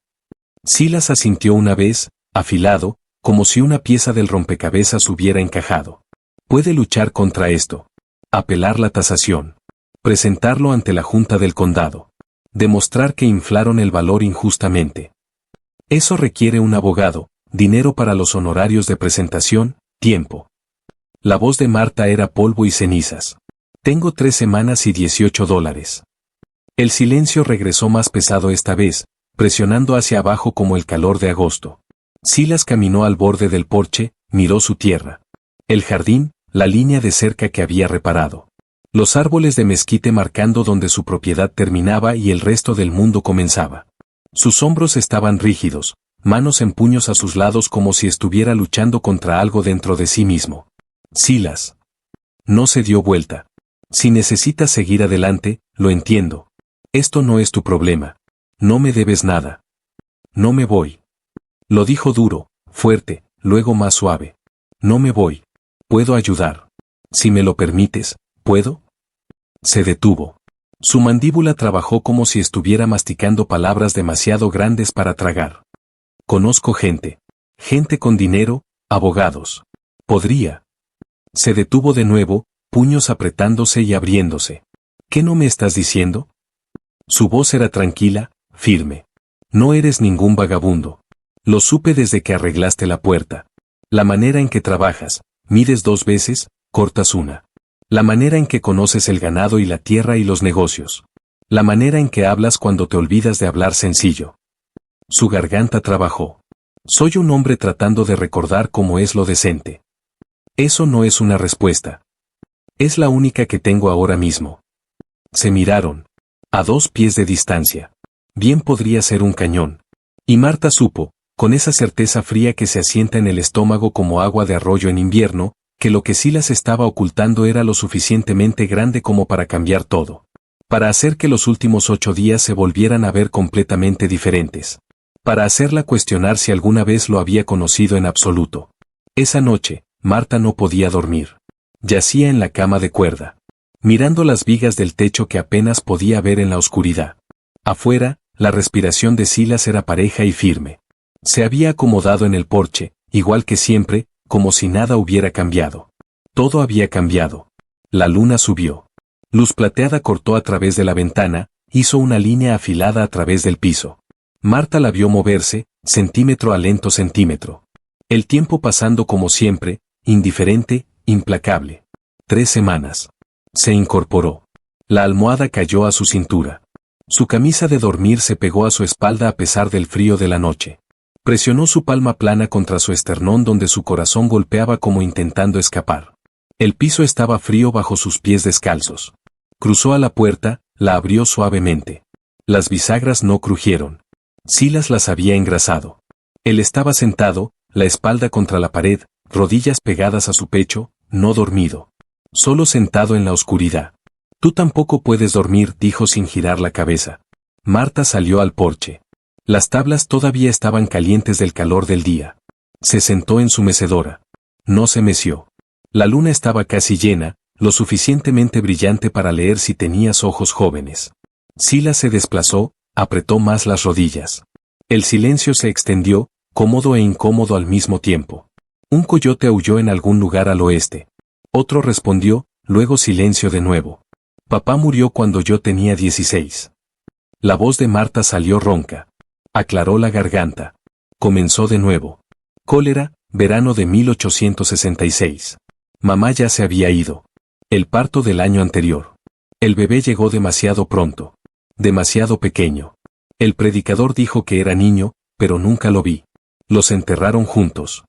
Silas asintió una vez, afilado, como si una pieza del rompecabezas hubiera encajado. Puede luchar contra esto. Apelar la tasación. Presentarlo ante la Junta del Condado. Demostrar que inflaron el valor injustamente. Eso requiere un abogado, dinero para los honorarios de presentación, tiempo. La voz de Marta era polvo y cenizas. Tengo 3 semanas y $18. El silencio regresó más pesado esta vez, presionando hacia abajo como el calor de agosto. Silas caminó al borde del porche, miró su tierra. El jardín, la línea de cerca que había reparado. Los árboles de mezquite marcando donde su propiedad terminaba y el resto del mundo comenzaba. Sus hombros estaban rígidos, manos en puños a sus lados como si estuviera luchando contra algo dentro de sí mismo. Silas. No se dio vuelta. Si necesitas seguir adelante, lo entiendo. Esto no es tu problema. No me debes nada. No me voy. Lo dijo duro, fuerte, luego más suave. No me voy. Puedo ayudar. Si me lo permites, ¿puedo? Se detuvo. Su mandíbula trabajó como si estuviera masticando palabras demasiado grandes para tragar. Conozco gente. Gente con dinero, abogados. Podría. Se detuvo de nuevo, puños apretándose y abriéndose. ¿Qué no me estás diciendo? Su voz era tranquila, firme. No eres ningún vagabundo. Lo supe desde que arreglaste la puerta. La manera en que trabajas, mides 2 veces, cortas una. La manera en que conoces el ganado y la tierra y los negocios. La manera en que hablas cuando te olvidas de hablar sencillo. Su garganta trabajó. Soy un hombre tratando de recordar cómo es lo decente. Eso no es una respuesta. Es la única que tengo ahora mismo. Se miraron. A 2 pies de distancia. Bien podría ser un cañón. Y Marta supo, con esa certeza fría que se asienta en el estómago como agua de arroyo en invierno, que lo que Silas estaba ocultando era lo suficientemente grande como para cambiar todo. Para hacer que los últimos 8 días se volvieran a ver completamente diferentes. Para hacerla cuestionar si alguna vez lo había conocido en absoluto. Esa noche, Marta no podía dormir. Yacía en la cama de cuerda, mirando las vigas del techo que apenas podía ver en la oscuridad. Afuera, la respiración de Silas era pareja y firme. Se había acomodado en el porche, igual que siempre, como si nada hubiera cambiado. Todo había cambiado. La luna subió. Luz plateada cortó a través de la ventana, hizo una línea afilada a través del piso. Marta la vio moverse, centímetro a lento centímetro. El tiempo pasando como siempre, indiferente, implacable. 3 semanas. Se incorporó. La almohada cayó a su cintura. Su camisa de dormir se pegó a su espalda a pesar del frío de la noche. Presionó su palma plana contra su esternón donde su corazón golpeaba como intentando escapar. El piso estaba frío bajo sus pies descalzos. Cruzó a la puerta, la abrió suavemente. Las bisagras no crujieron. Silas las había engrasado. Él estaba sentado, la espalda contra la pared, rodillas pegadas a su pecho, no dormido. Solo sentado en la oscuridad. Tú tampoco puedes dormir, dijo sin girar la cabeza. Marta salió al porche. Las tablas todavía estaban calientes del calor del día. Se sentó en su mecedora. No se meció. La luna estaba casi llena, lo suficientemente brillante para leer si tenías ojos jóvenes. Silas se desplazó, apretó más las rodillas. El silencio se extendió, cómodo e incómodo al mismo tiempo. Un coyote aulló en algún lugar al oeste. Otro respondió, luego silencio de nuevo. Papá murió cuando yo tenía 16. La voz de Marta salió ronca. Aclaró la garganta. Comenzó de nuevo. Cólera, verano de 1866. Mamá ya se había ido. El parto del año anterior. El bebé llegó demasiado pronto. Demasiado pequeño. El predicador dijo que era niño, pero nunca lo vi. Los enterraron juntos.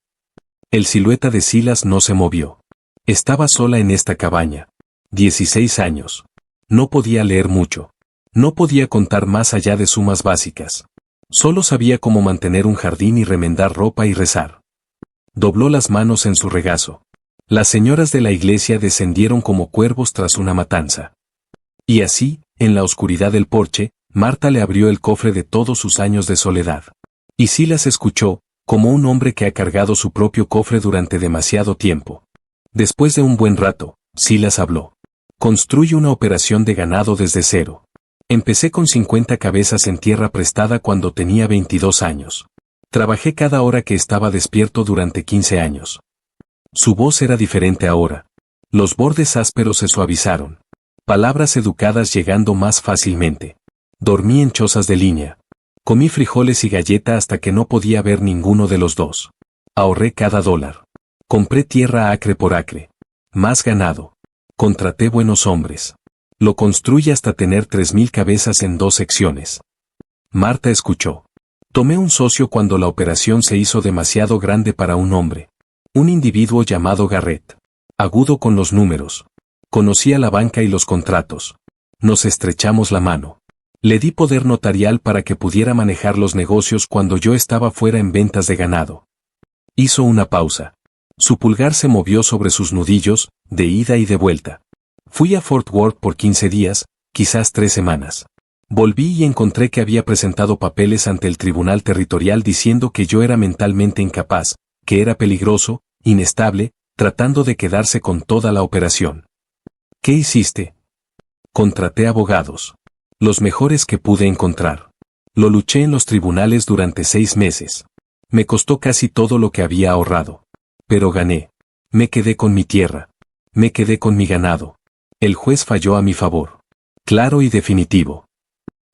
El silueta de Silas no se movió. Estaba sola en esta cabaña. 16 años. No podía leer mucho. No podía contar más allá de sumas básicas. Solo sabía cómo mantener un jardín y remendar ropa y rezar. Dobló las manos en su regazo. Las señoras de la iglesia descendieron como cuervos tras una matanza. Y así, en la oscuridad del porche, Marta le abrió el cofre de todos sus años de soledad. Y Silas escuchó, como un hombre que ha cargado su propio cofre durante demasiado tiempo. Después de un buen rato, Silas habló. Construye una operación de ganado desde cero. Empecé con 50 cabezas en tierra prestada cuando tenía 22 años. Trabajé cada hora que estaba despierto durante 15 años. Su voz era diferente ahora. Los bordes ásperos se suavizaron. Palabras educadas llegando más fácilmente. Dormí en chozas de línea. Comí frijoles y galleta hasta que no podía ver ninguno de los dos. Ahorré cada dólar. Compré tierra acre por acre. Más ganado. Contraté buenos hombres. Lo construí hasta tener 3,000 cabezas en 2 secciones. Marta escuchó. Tomé un socio cuando la operación se hizo demasiado grande para un hombre. Un individuo llamado Garrett. Agudo con los números. Conocía la banca y los contratos. Nos estrechamos la mano. Le di poder notarial para que pudiera manejar los negocios cuando yo estaba fuera en ventas de ganado. Hizo una pausa. Su pulgar se movió sobre sus nudillos, de ida y de vuelta. Fui a Fort Worth por 15 días, quizás 3 semanas. Volví y encontré que había presentado papeles ante el tribunal territorial diciendo que yo era mentalmente incapaz, que era peligroso, inestable, tratando de quedarse con toda la operación. ¿Qué hiciste? Contraté abogados. Los mejores que pude encontrar. Lo luché en los tribunales durante 6 meses. Me costó casi todo lo que había ahorrado. Pero gané. Me quedé con mi tierra. Me quedé con mi ganado. El juez falló a mi favor. Claro y definitivo.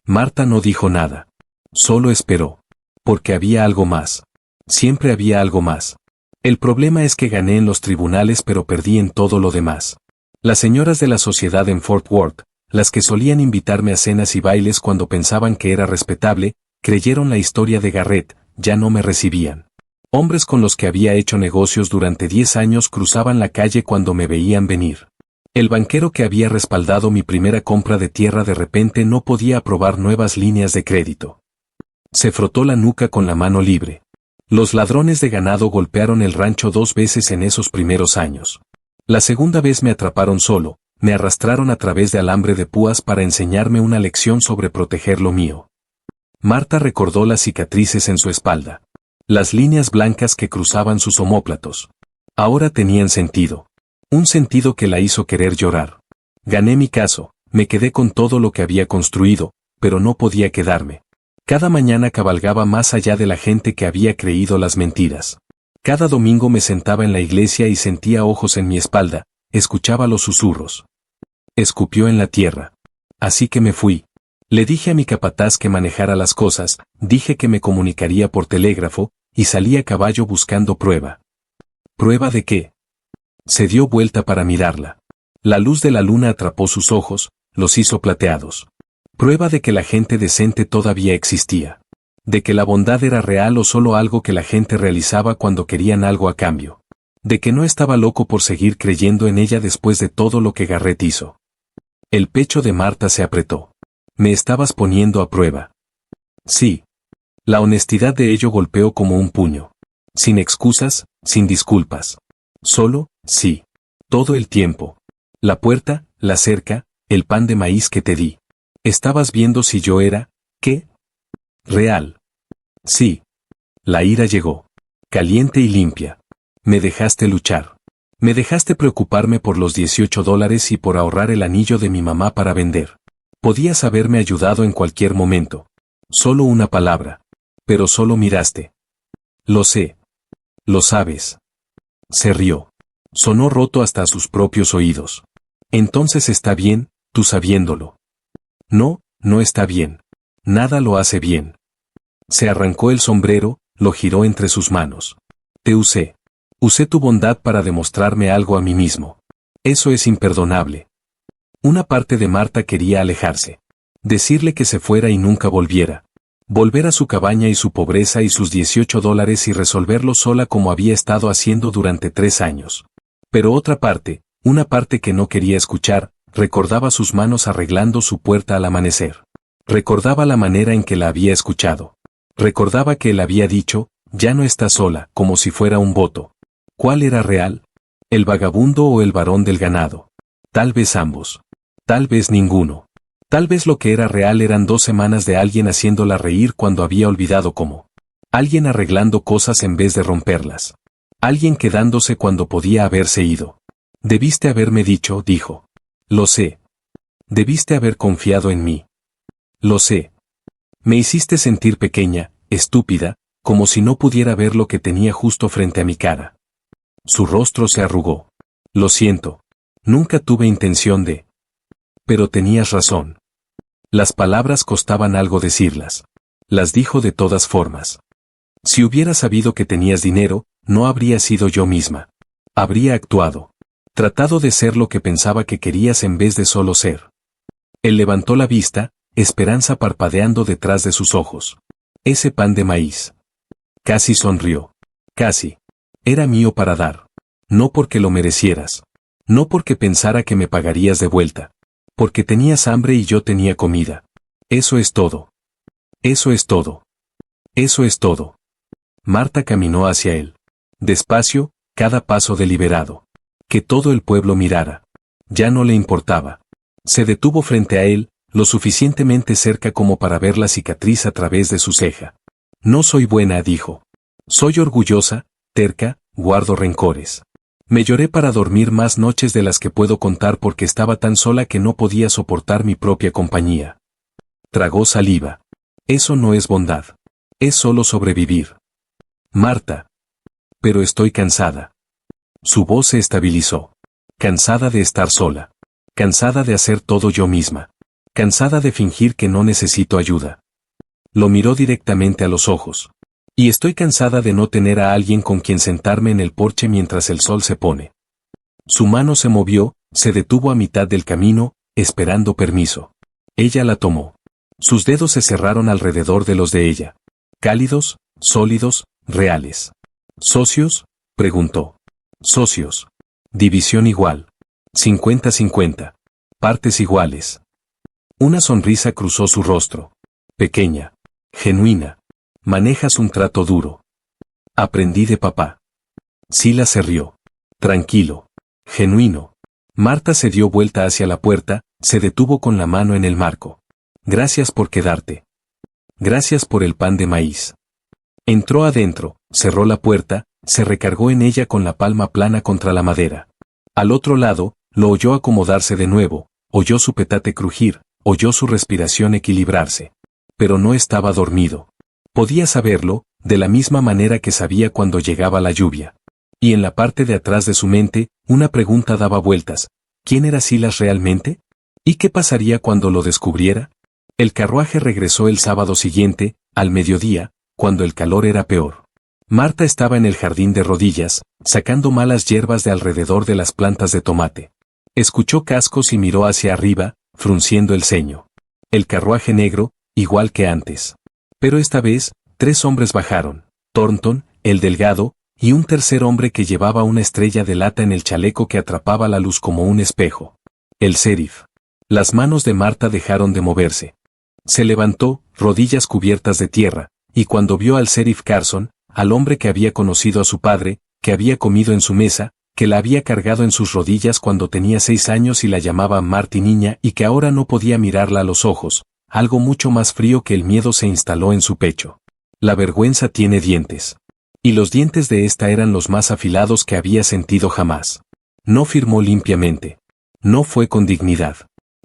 Marta no dijo nada. Solo esperó. Porque había algo más. Siempre había algo más. El problema es que gané en los tribunales pero perdí en todo lo demás. Las señoras de la sociedad en Fort Worth, las que solían invitarme a cenas y bailes cuando pensaban que era respetable, creyeron la historia de Garrett, ya no me recibían. Hombres con los que había hecho negocios durante 10 años cruzaban la calle cuando me veían venir. El banquero que había respaldado mi primera compra de tierra de repente no podía aprobar nuevas líneas de crédito. Se frotó la nuca con la mano libre. Los ladrones de ganado golpearon el rancho 2 veces en esos primeros años. La segunda vez me atraparon solo, me arrastraron a través de alambre de púas para enseñarme una lección sobre proteger lo mío. Marta recordó las cicatrices en su espalda. Las líneas blancas que cruzaban sus omóplatos. Ahora tenían sentido. Un sentido que la hizo querer llorar. Gané mi caso, me quedé con todo lo que había construido, pero no podía quedarme. Cada mañana cabalgaba más allá de la gente que había creído las mentiras. Cada domingo me sentaba en la iglesia y sentía ojos en mi espalda, escuchaba los susurros. Escupió en la tierra. Así que me fui. Le dije a mi capataz que manejara las cosas, dije que me comunicaría por telégrafo, y salí a caballo buscando prueba. ¿Prueba de qué? Se dio vuelta para mirarla. La luz de la luna atrapó sus ojos, los hizo plateados. Prueba de que la gente decente todavía existía. De que la bondad era real o solo algo que la gente realizaba cuando querían algo a cambio. De que no estaba loco por seguir creyendo en ella después de todo lo que Garrett hizo. El pecho de Marta se apretó. Me estabas poniendo a prueba. Sí. La honestidad de ello golpeó como un puño. Sin excusas, sin disculpas. Solo, sí. Todo el tiempo. La puerta, la cerca, el pan de maíz que te di. Estabas viendo si yo era, ¿qué? Real. Sí. La ira llegó. Caliente y limpia. Me dejaste luchar. Me dejaste preocuparme por los $18 y por ahorrar el anillo de mi mamá para vender. Podías haberme ayudado en cualquier momento. Solo una palabra. Pero solo miraste. Lo sé. Lo sabes. Se rió. Sonó roto hasta a sus propios oídos. Entonces está bien, tú sabiéndolo. No, no está bien. Nada lo hace bien. Se arrancó el sombrero, lo giró entre sus manos. Te usé. Usé tu bondad para demostrarme algo a mí mismo. Eso es imperdonable. Una parte de Marta quería alejarse. Decirle que se fuera y nunca volviera. Volver a su cabaña y su pobreza y sus $18 y resolverlo sola como había estado haciendo durante 3 años. Pero otra parte, una parte que no quería escuchar, recordaba sus manos arreglando su puerta al amanecer. Recordaba la manera en que la había escuchado. Recordaba que él había dicho, ya no está sola, como si fuera un voto. ¿Cuál era real? ¿El vagabundo o el varón del ganado? Tal vez ambos. Tal vez ninguno. Tal vez lo que era real eran 2 semanas de alguien haciéndola reír cuando había olvidado cómo. Alguien arreglando cosas en vez de romperlas. Alguien quedándose cuando podía haberse ido. Debiste haberme dicho, dijo. Lo sé. Debiste haber confiado en mí. Lo sé. Me hiciste sentir pequeña, estúpida, como si no pudiera ver lo que tenía justo frente a mi cara. Su rostro se arrugó. Lo siento. Nunca tuve intención de... Pero tenías razón. Las palabras costaban algo decirlas. Las dijo de todas formas. Si hubiera sabido que tenías dinero, no habría sido yo misma. Habría actuado. Tratado de ser lo que pensaba que querías en vez de solo ser. Él levantó la vista, esperanza parpadeando detrás de sus ojos. Ese pan de maíz. Casi sonrió. Casi. Era mío para dar. No porque lo merecieras. No porque pensara que me pagarías de vuelta. Porque tenías hambre y yo tenía comida. Eso es todo. Eso es todo. Eso es todo. Marta caminó hacia él. Despacio, cada paso deliberado. Que todo el pueblo mirara. Ya no le importaba. Se detuvo frente a él, lo suficientemente cerca como para ver la cicatriz a través de su ceja. No soy buena, dijo. Soy orgullosa, terca, guardo rencores. Me lloré para dormir más noches de las que puedo contar porque estaba tan sola que no podía soportar mi propia compañía. Tragó saliva. Eso no es bondad. Es solo sobrevivir. Marta. Pero estoy cansada. Su voz se estabilizó. Cansada de estar sola. Cansada de hacer todo yo misma. Cansada de fingir que no necesito ayuda. Lo miró directamente a los ojos. Y estoy cansada de no tener a alguien con quien sentarme en el porche mientras el sol se pone. Su mano se movió, se detuvo a mitad del camino, esperando permiso. Ella la tomó. Sus dedos se cerraron alrededor de los de ella. Cálidos, sólidos, reales. ¿Socios? Preguntó. Socios. División igual. 50-50. Partes iguales. Una sonrisa cruzó su rostro. Pequeña. Genuina. Manejas un trato duro. Aprendí de papá. Sila se rió. Tranquilo. Genuino. Marta se dio vuelta hacia la puerta, se detuvo con la mano en el marco. Gracias por quedarte. Gracias por el pan de maíz. Entró adentro, cerró la puerta, se recargó en ella con la palma plana contra la madera. Al otro lado, lo oyó acomodarse de nuevo, oyó su petate crujir, oyó su respiración equilibrarse. Pero no estaba dormido. Podía saberlo, de la misma manera que sabía cuando llegaba la lluvia. Y en la parte de atrás de su mente, una pregunta daba vueltas. ¿Quién era Silas realmente? ¿Y qué pasaría cuando lo descubriera? El carruaje regresó el sábado siguiente, al mediodía, cuando el calor era peor. Marta estaba en el jardín de rodillas, sacando malas hierbas de alrededor de las plantas de tomate. Escuchó cascos y miró hacia arriba, frunciendo el ceño. El carruaje negro, igual que antes. Pero esta vez, 3 hombres bajaron. Thornton, el delgado, y un tercer hombre que llevaba una estrella de lata en el chaleco que atrapaba la luz como un espejo. El sheriff. Las manos de Marta dejaron de moverse. Se levantó, rodillas cubiertas de tierra, y cuando vio al sheriff Carson, al hombre que había conocido a su padre, que había comido en su mesa, que la había cargado en sus rodillas cuando tenía 6 años y la llamaba Marty niña y que ahora no podía mirarla a los ojos. Algo mucho más frío que el miedo se instaló en su pecho. La vergüenza tiene dientes. Y los dientes de esta eran los más afilados que había sentido jamás. No firmó limpiamente. No fue con dignidad.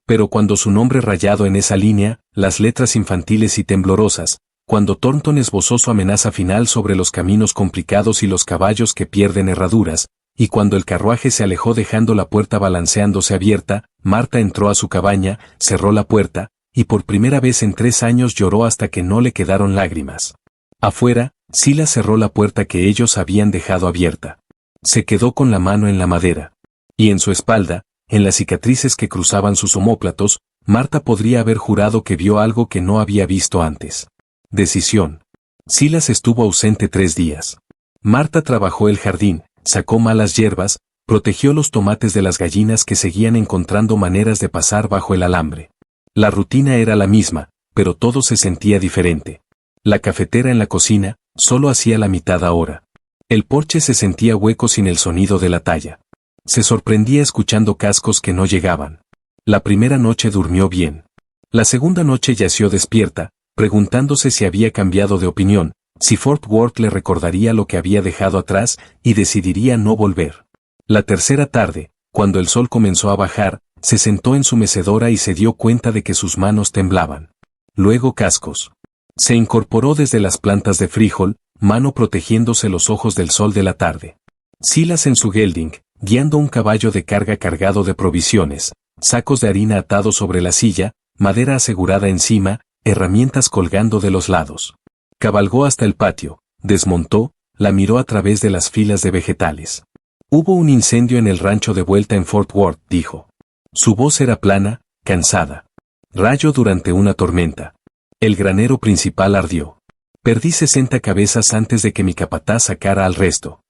Pero cuando su nombre rayado en esa línea, las letras infantiles y temblorosas, cuando Thornton esbozó su amenaza final sobre los caminos complicados y los caballos que pierden herraduras, y cuando el carruaje se alejó dejando la puerta balanceándose abierta, Marta entró a su cabaña, cerró la puerta, y por primera vez en 3 años lloró hasta que no le quedaron lágrimas. Afuera, Silas cerró la puerta que ellos habían dejado abierta. Se quedó con la mano en la madera. Y en su espalda, en las cicatrices que cruzaban sus omóplatos, Marta podría haber jurado que vio algo que no había visto antes. Decisión. Silas estuvo ausente 3 días. Marta trabajó el jardín, sacó malas hierbas, protegió los tomates de las gallinas que seguían encontrando maneras de pasar bajo el alambre. La rutina era la misma, pero todo se sentía diferente. La cafetera en la cocina, solo hacía la mitad ahora. El porche se sentía hueco sin el sonido de la talla. Se sorprendía escuchando cascos que no llegaban. La primera noche durmió bien. La segunda noche yació despierta, preguntándose si había cambiado de opinión, si Fort Worth le recordaría lo que había dejado atrás y decidiría no volver. La tercera tarde, cuando el sol comenzó a bajar, se sentó en su mecedora y se dio cuenta de que sus manos temblaban. Luego cascos. Se incorporó desde las plantas de frijol, mano protegiéndose los ojos del sol de la tarde. Silas en su gelding, guiando un caballo de carga cargado de provisiones, sacos de harina atados sobre la silla, madera asegurada encima, herramientas colgando de los lados. Cabalgó hasta el patio, desmontó, la miró a través de las filas de vegetales. Hubo un incendio en el rancho de vuelta en Fort Worth, dijo. Su voz era plana, cansada. Rayo durante una tormenta. El granero principal ardió. Perdí 60 cabezas antes de que mi capataz sacara al resto.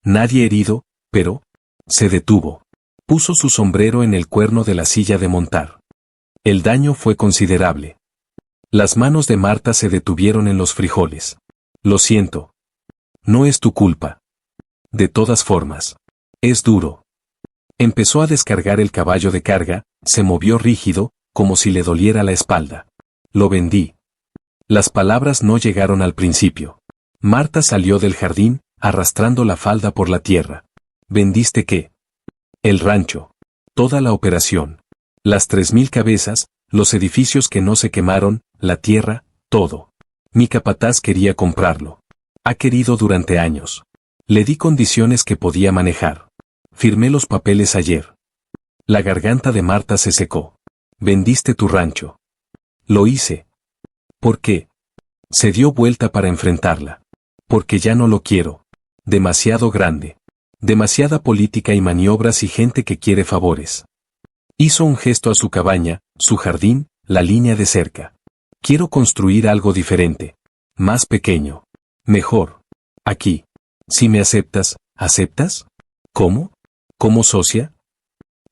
Nadie herido, pero... Se detuvo. Puso su sombrero en el cuerno de la silla de montar. El daño fue considerable. Las manos de Marta se detuvieron en los frijoles. Lo siento. No es tu culpa. De todas formas. Es duro. Empezó a descargar el caballo de carga, se movió rígido, como si le doliera la espalda. Lo vendí. Las palabras no llegaron al principio. Marta salió del jardín, arrastrando la falda por la tierra. ¿Vendiste qué? El rancho. Toda la operación. Las 3000 cabezas, los edificios que no se quemaron, la tierra, todo. Mi capataz quería comprarlo. Ha querido durante años. Le di condiciones que podía manejar. Firmé los papeles ayer. La garganta de Marta se secó. Vendiste tu rancho. Lo hice. ¿Por qué? Se dio vuelta para enfrentarla. Porque ya no lo quiero. Demasiado grande. Demasiada política y maniobras y gente que quiere favores. Hizo un gesto a su cabaña, su jardín, la línea de cerca. Quiero construir algo diferente. Más pequeño. Mejor. Aquí. Si me aceptas, ¿aceptas? ¿Cómo? ¿Como socia?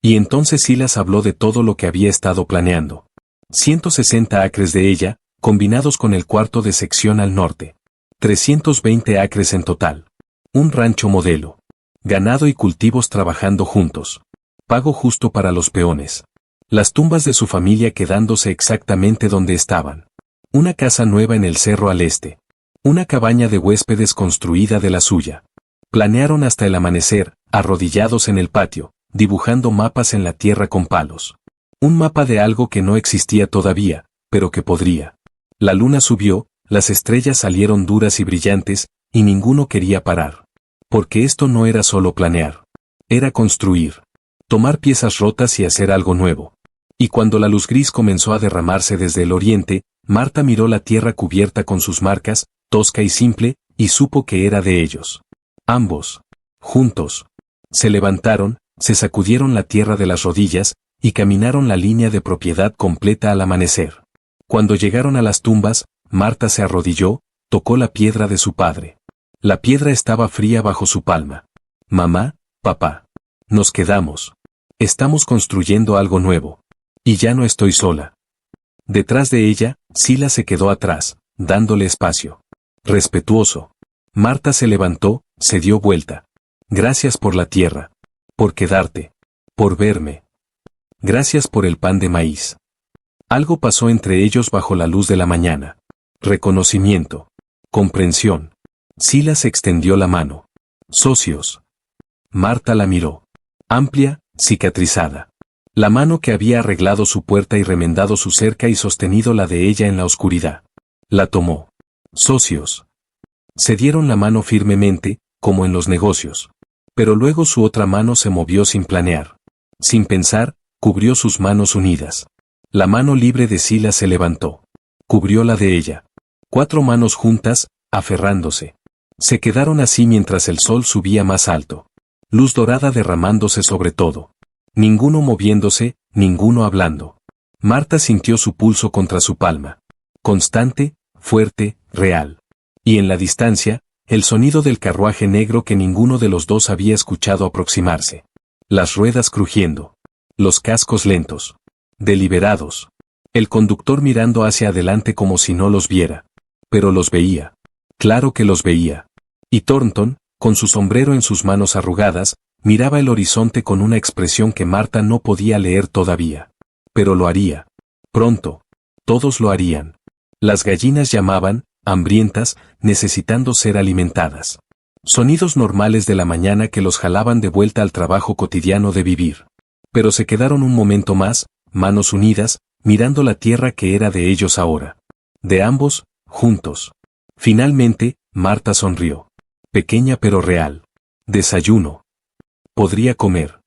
Y entonces Silas habló de todo lo que había estado planeando. 160 acres de ella, combinados con el cuarto de sección al norte. 320 acres en total. Un rancho modelo. Ganado y cultivos trabajando juntos. Pago justo para los peones. Las tumbas de su familia quedándose exactamente donde estaban. Una casa nueva en el cerro al este. Una cabaña de huéspedes construida de la suya. Planearon hasta el amanecer, arrodillados en el patio, dibujando mapas en la tierra con palos. Un mapa de algo que no existía todavía, pero que podría. La luna subió, las estrellas salieron duras y brillantes, y ninguno quería parar. Porque esto no era solo planear. Era construir. Tomar piezas rotas y hacer algo nuevo. Y cuando la luz gris comenzó a derramarse desde el oriente, Marta miró la tierra cubierta con sus marcas, tosca y simple, y supo que era de ellos. Ambos. Juntos. Se levantaron, se sacudieron la tierra de las rodillas, y caminaron la línea de propiedad completa al amanecer. Cuando llegaron a las tumbas, Marta se arrodilló, tocó la piedra de su padre. La piedra estaba fría bajo su palma. Mamá, papá. Nos quedamos. Estamos construyendo algo nuevo. Y ya no estoy sola. Detrás de ella, Silas se quedó atrás, dándole espacio. Respetuoso. Marta se levantó, Se dio vuelta. Gracias por la tierra. Por quedarte. Por verme. Gracias por el pan de maíz. Algo pasó entre ellos bajo la luz de la mañana. Reconocimiento. Comprensión. Silas extendió la mano. Socios. Marta la miró. Amplia, cicatrizada. La mano que había arreglado su puerta y remendado su cerca y sostenido la de ella en la oscuridad. La tomó. Socios. Se dieron la mano firmemente, como en los negocios. Pero luego su otra mano se movió sin planear. Sin pensar, cubrió sus manos unidas. La mano libre de Silas se levantó. Cubrió la de ella. 4 manos juntas, aferrándose. Se quedaron así mientras el sol subía más alto. Luz dorada derramándose sobre todo. Ninguno moviéndose, ninguno hablando. Marta sintió su pulso contra su palma. Constante, fuerte, real. Y en la distancia, el sonido del carruaje negro que ninguno de los dos había escuchado aproximarse. Las ruedas crujiendo. Los cascos lentos. Deliberados. El conductor mirando hacia adelante como si no los viera. Pero los veía. Claro que los veía. Y Thornton, con su sombrero en sus manos arrugadas, miraba el horizonte con una expresión que Marta no podía leer todavía. Pero lo haría. Pronto. Todos lo harían. Las gallinas llamaban, hambrientas, necesitando ser alimentadas. Sonidos normales de la mañana que los jalaban de vuelta al trabajo cotidiano de vivir. Pero se quedaron un momento más, manos unidas, mirando la tierra que era de ellos ahora. De ambos, juntos. Finalmente, Marta sonrió. Pequeña pero real. Desayuno. Podría comer.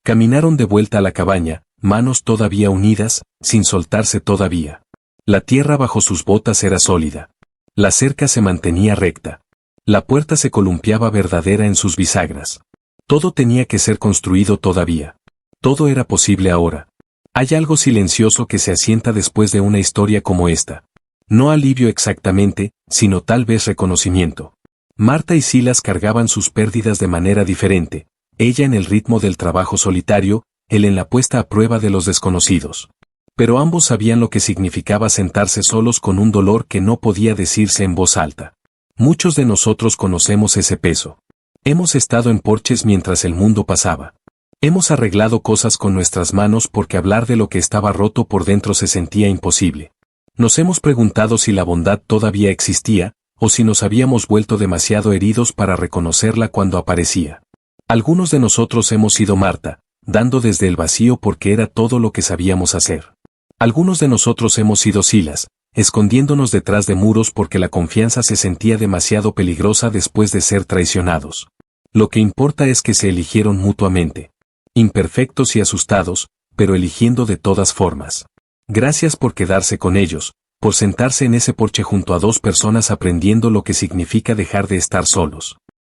Caminaron de vuelta a la cabaña, manos todavía unidas, sin soltarse todavía. La tierra bajo sus botas era sólida. La cerca se mantenía recta. La puerta se columpiaba verdadera en sus bisagras. Todo tenía que ser construido todavía. Todo era posible ahora. Hay algo silencioso que se asienta después de una historia como esta. No alivio exactamente, sino tal vez reconocimiento. Marta y Silas cargaban sus pérdidas de manera diferente, ella en el ritmo del trabajo solitario, él en la puesta a prueba de los desconocidos. Pero ambos sabían lo que significaba sentarse solos con un dolor que no podía decirse en voz alta. Muchos de nosotros conocemos ese peso. Hemos estado en porches mientras el mundo pasaba. Hemos arreglado cosas con nuestras manos porque hablar de lo que estaba roto por dentro se sentía imposible. Nos hemos preguntado si la bondad todavía existía, o si nos habíamos vuelto demasiado heridos para reconocerla cuando aparecía. Algunos de nosotros hemos sido Marta, dando desde el vacío porque era todo lo que sabíamos hacer. Algunos de nosotros hemos sido Silas, escondiéndonos detrás de muros porque la confianza se sentía demasiado peligrosa después de ser traicionados. Lo que importa es que se eligieron mutuamente. Imperfectos y asustados, pero eligiendo de todas formas. Gracias por quedarse con ellos, por sentarse en ese porche junto a 2 personas aprendiendo lo que significa dejar de estar solos.